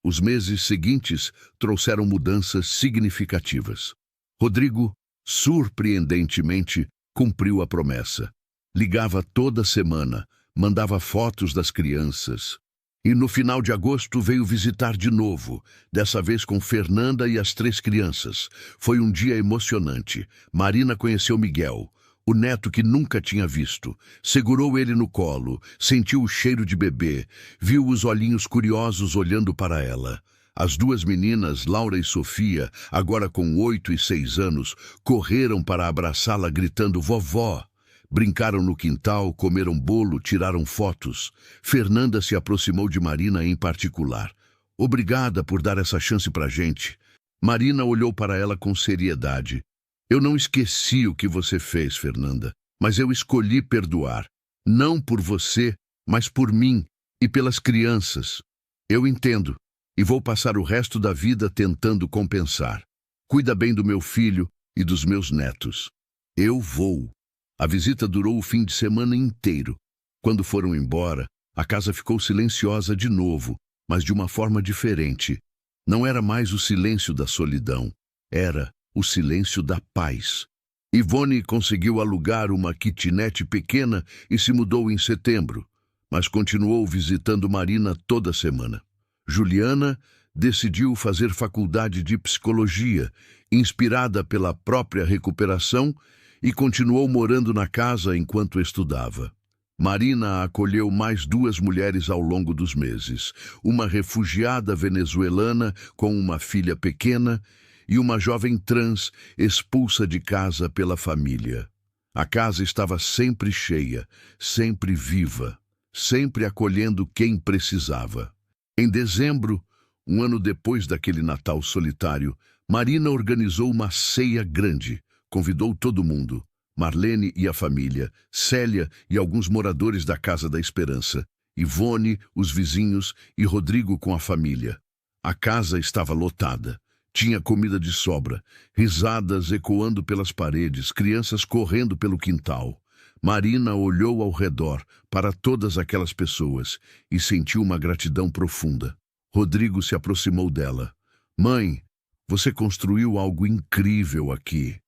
Speaker 1: Os meses seguintes trouxeram mudanças significativas. Rodrigo, surpreendentemente, cumpriu a promessa. Ligava toda semana, mandava fotos das crianças. E no final de agosto veio visitar de novo, dessa vez com Fernanda e as 3 crianças. Foi um dia emocionante. Marina conheceu Miguel, o neto que nunca tinha visto. Segurou ele no colo, sentiu o cheiro de bebê, viu os olhinhos curiosos olhando para ela. As 2 meninas, Laura e Sofia, agora com 8 e 6 anos, correram para abraçá-la gritando vovó. Brincaram no quintal, comeram bolo, tiraram fotos. Fernanda se aproximou de Marina em particular. Obrigada por dar essa chance pra gente. Marina olhou para ela com seriedade. Eu não esqueci o que você fez, Fernanda, mas eu escolhi perdoar. Não por você, mas por mim e pelas crianças. Eu entendo e vou passar o resto da vida tentando compensar. Cuida bem do meu filho e dos meus netos. Eu vou. A visita durou o fim de semana inteiro. Quando foram embora, a casa ficou silenciosa de novo, mas de uma forma diferente. Não era mais o silêncio da solidão, era o silêncio da paz. Ivone conseguiu alugar uma kitnet pequena e se mudou em setembro, mas continuou visitando Marina toda semana. Juliana decidiu fazer faculdade de psicologia, inspirada pela própria recuperação, e continuou morando na casa enquanto estudava. Marina acolheu mais 2 mulheres ao longo dos meses, uma refugiada venezuelana com uma filha pequena e uma jovem trans expulsa de casa pela família. A casa estava sempre cheia, sempre viva, sempre acolhendo quem precisava. Em dezembro, um ano depois daquele Natal solitário, Marina organizou uma ceia grande. Convidou todo mundo, Marlene e a família, Célia e alguns moradores da Casa da Esperança, Ivone, os vizinhos e Rodrigo com a família. A casa estava lotada. Tinha comida de sobra, risadas ecoando pelas paredes, crianças correndo pelo quintal. Marina olhou ao redor para todas aquelas pessoas e sentiu uma gratidão profunda. Rodrigo se aproximou dela. Mãe, você construiu algo incrível aqui.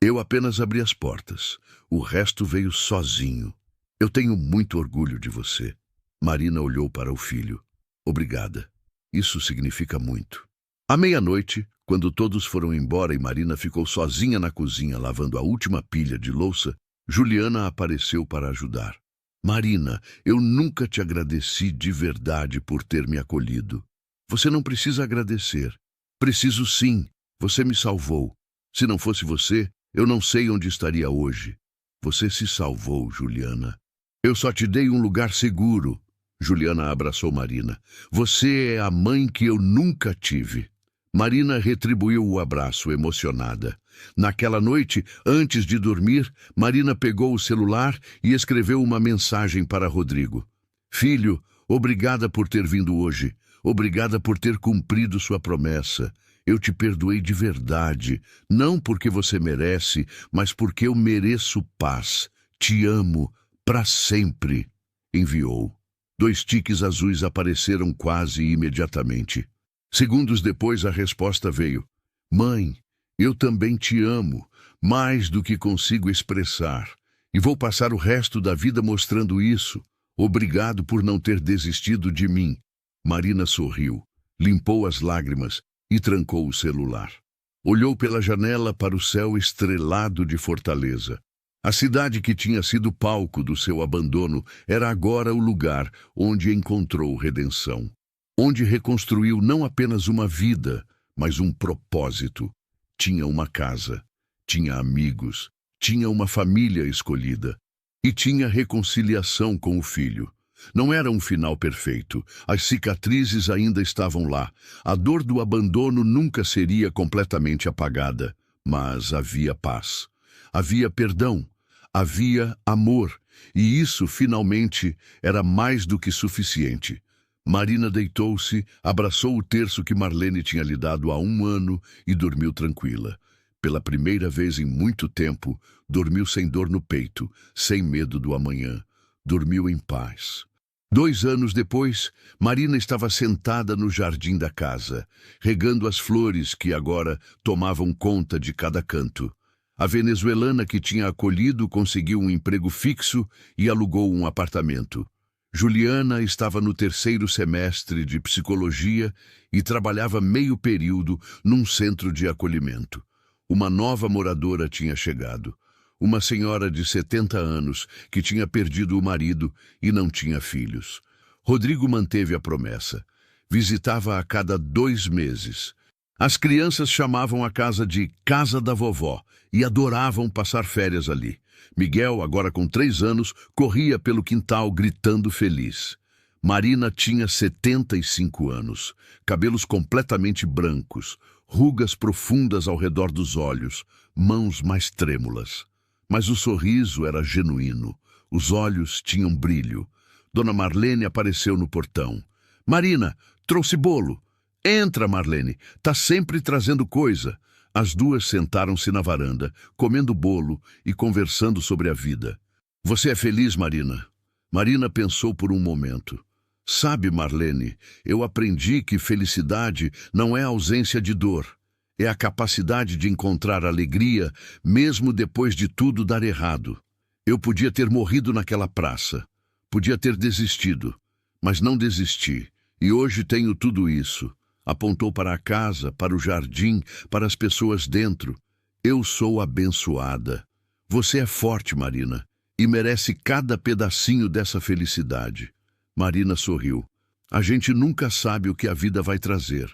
Speaker 1: Eu apenas abri as portas. O resto veio sozinho. Eu tenho muito orgulho de você. Marina olhou para o filho. Obrigada. Isso significa muito. À meia-noite, Quando todos foram embora e Marina ficou sozinha na cozinha lavando a última pilha de louça, Juliana apareceu para ajudar. Marina, eu nunca te agradeci de verdade por ter me acolhido. Você não precisa agradecer. Preciso sim. Você me salvou. Se não fosse você, eu não sei onde estaria hoje. Você se salvou, Juliana. Eu só te dei um lugar seguro. Juliana abraçou Marina. Você é a mãe que eu nunca tive. Marina retribuiu o abraço, emocionada. Naquela noite, antes de dormir, Marina pegou o celular e escreveu uma mensagem para Rodrigo. Filho, obrigada por ter vindo hoje. Obrigada por ter cumprido sua promessa. Eu te perdoei de verdade, não porque você merece, mas porque eu mereço paz. Te amo, para sempre. Enviou. 2 tiques azuis apareceram quase imediatamente. Segundos depois, a resposta veio. Mãe, eu também te amo, mais do que consigo expressar. E vou passar o resto da vida mostrando isso. Obrigado por não ter desistido de mim. Marina sorriu, limpou as lágrimas e trancou o celular. Olhou pela janela para o céu estrelado de Fortaleza. A cidade que tinha sido palco do seu abandono era agora o lugar onde encontrou redenção. Onde reconstruiu não apenas uma vida, mas um propósito. Tinha uma casa, tinha amigos, tinha uma família escolhida e tinha reconciliação com o filho. Não era um final perfeito, as cicatrizes ainda estavam lá, a dor do abandono nunca seria completamente apagada, mas havia paz, havia perdão, havia amor, e isso finalmente era mais do que suficiente. Marina deitou-se, abraçou o terço que Marlene tinha lhe dado há 1 ano e dormiu tranquila. Pela primeira vez em muito tempo, dormiu sem dor no peito, sem medo do amanhã. Dormiu em paz. 2 anos depois, Marina estava sentada no jardim da casa, regando as flores que agora tomavam conta de cada canto. A venezuelana que tinha acolhido conseguiu um emprego fixo e alugou um apartamento. Juliana estava no 3º semestre de psicologia e trabalhava meio período num centro de acolhimento. Uma nova moradora tinha chegado. Uma senhora de 70 anos que tinha perdido o marido e não tinha filhos. Rodrigo manteve a promessa. Visitava a cada 2 meses. As crianças chamavam a casa de Casa da Vovó e adoravam passar férias ali. Miguel, agora com 3 anos, corria pelo quintal gritando feliz. Marina tinha 75 anos, cabelos completamente brancos, rugas profundas ao redor dos olhos, mãos mais trêmulas. Mas o sorriso era genuíno, os olhos tinham brilho. Dona Marlene apareceu no portão. Marina, trouxe bolo. Entra, Marlene, tá sempre trazendo coisa. As duas sentaram-se na varanda, comendo bolo e conversando sobre a vida. Você é feliz, Marina? Marina pensou por um momento. Sabe, Marlene, eu aprendi que felicidade não é ausência de dor. É a capacidade de encontrar alegria, mesmo depois de tudo dar errado. Eu podia ter morrido naquela praça. Podia ter desistido. Mas não desisti. E hoje tenho tudo isso. Apontou para a casa, para o jardim, para as pessoas dentro. Eu sou abençoada. Você é forte, Marina, e merece cada pedacinho dessa felicidade. Marina sorriu. A gente nunca sabe o que a vida vai trazer,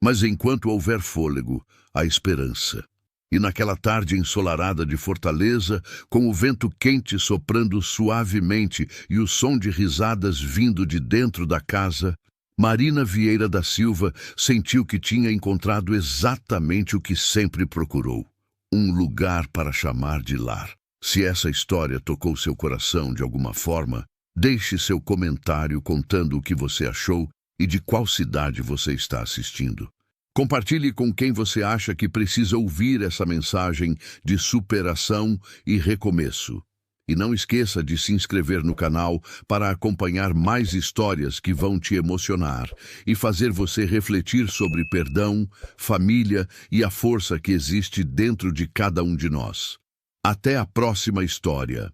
Speaker 1: mas enquanto houver fôlego, há esperança. E naquela tarde ensolarada de Fortaleza, com o vento quente soprando suavemente e o som de risadas vindo de dentro da casa, Marina Vieira da Silva sentiu que tinha encontrado exatamente o que sempre procurou. Um lugar para chamar de lar. Se essa história tocou seu coração de alguma forma, deixe seu comentário contando o que você achou e de qual cidade você está assistindo. Compartilhe com quem você acha que precisa ouvir essa mensagem de superação e recomeço. E não esqueça de se inscrever no canal para acompanhar mais histórias que vão te emocionar e fazer você refletir sobre perdão, família e a força que existe dentro de cada um de nós. Até a próxima história.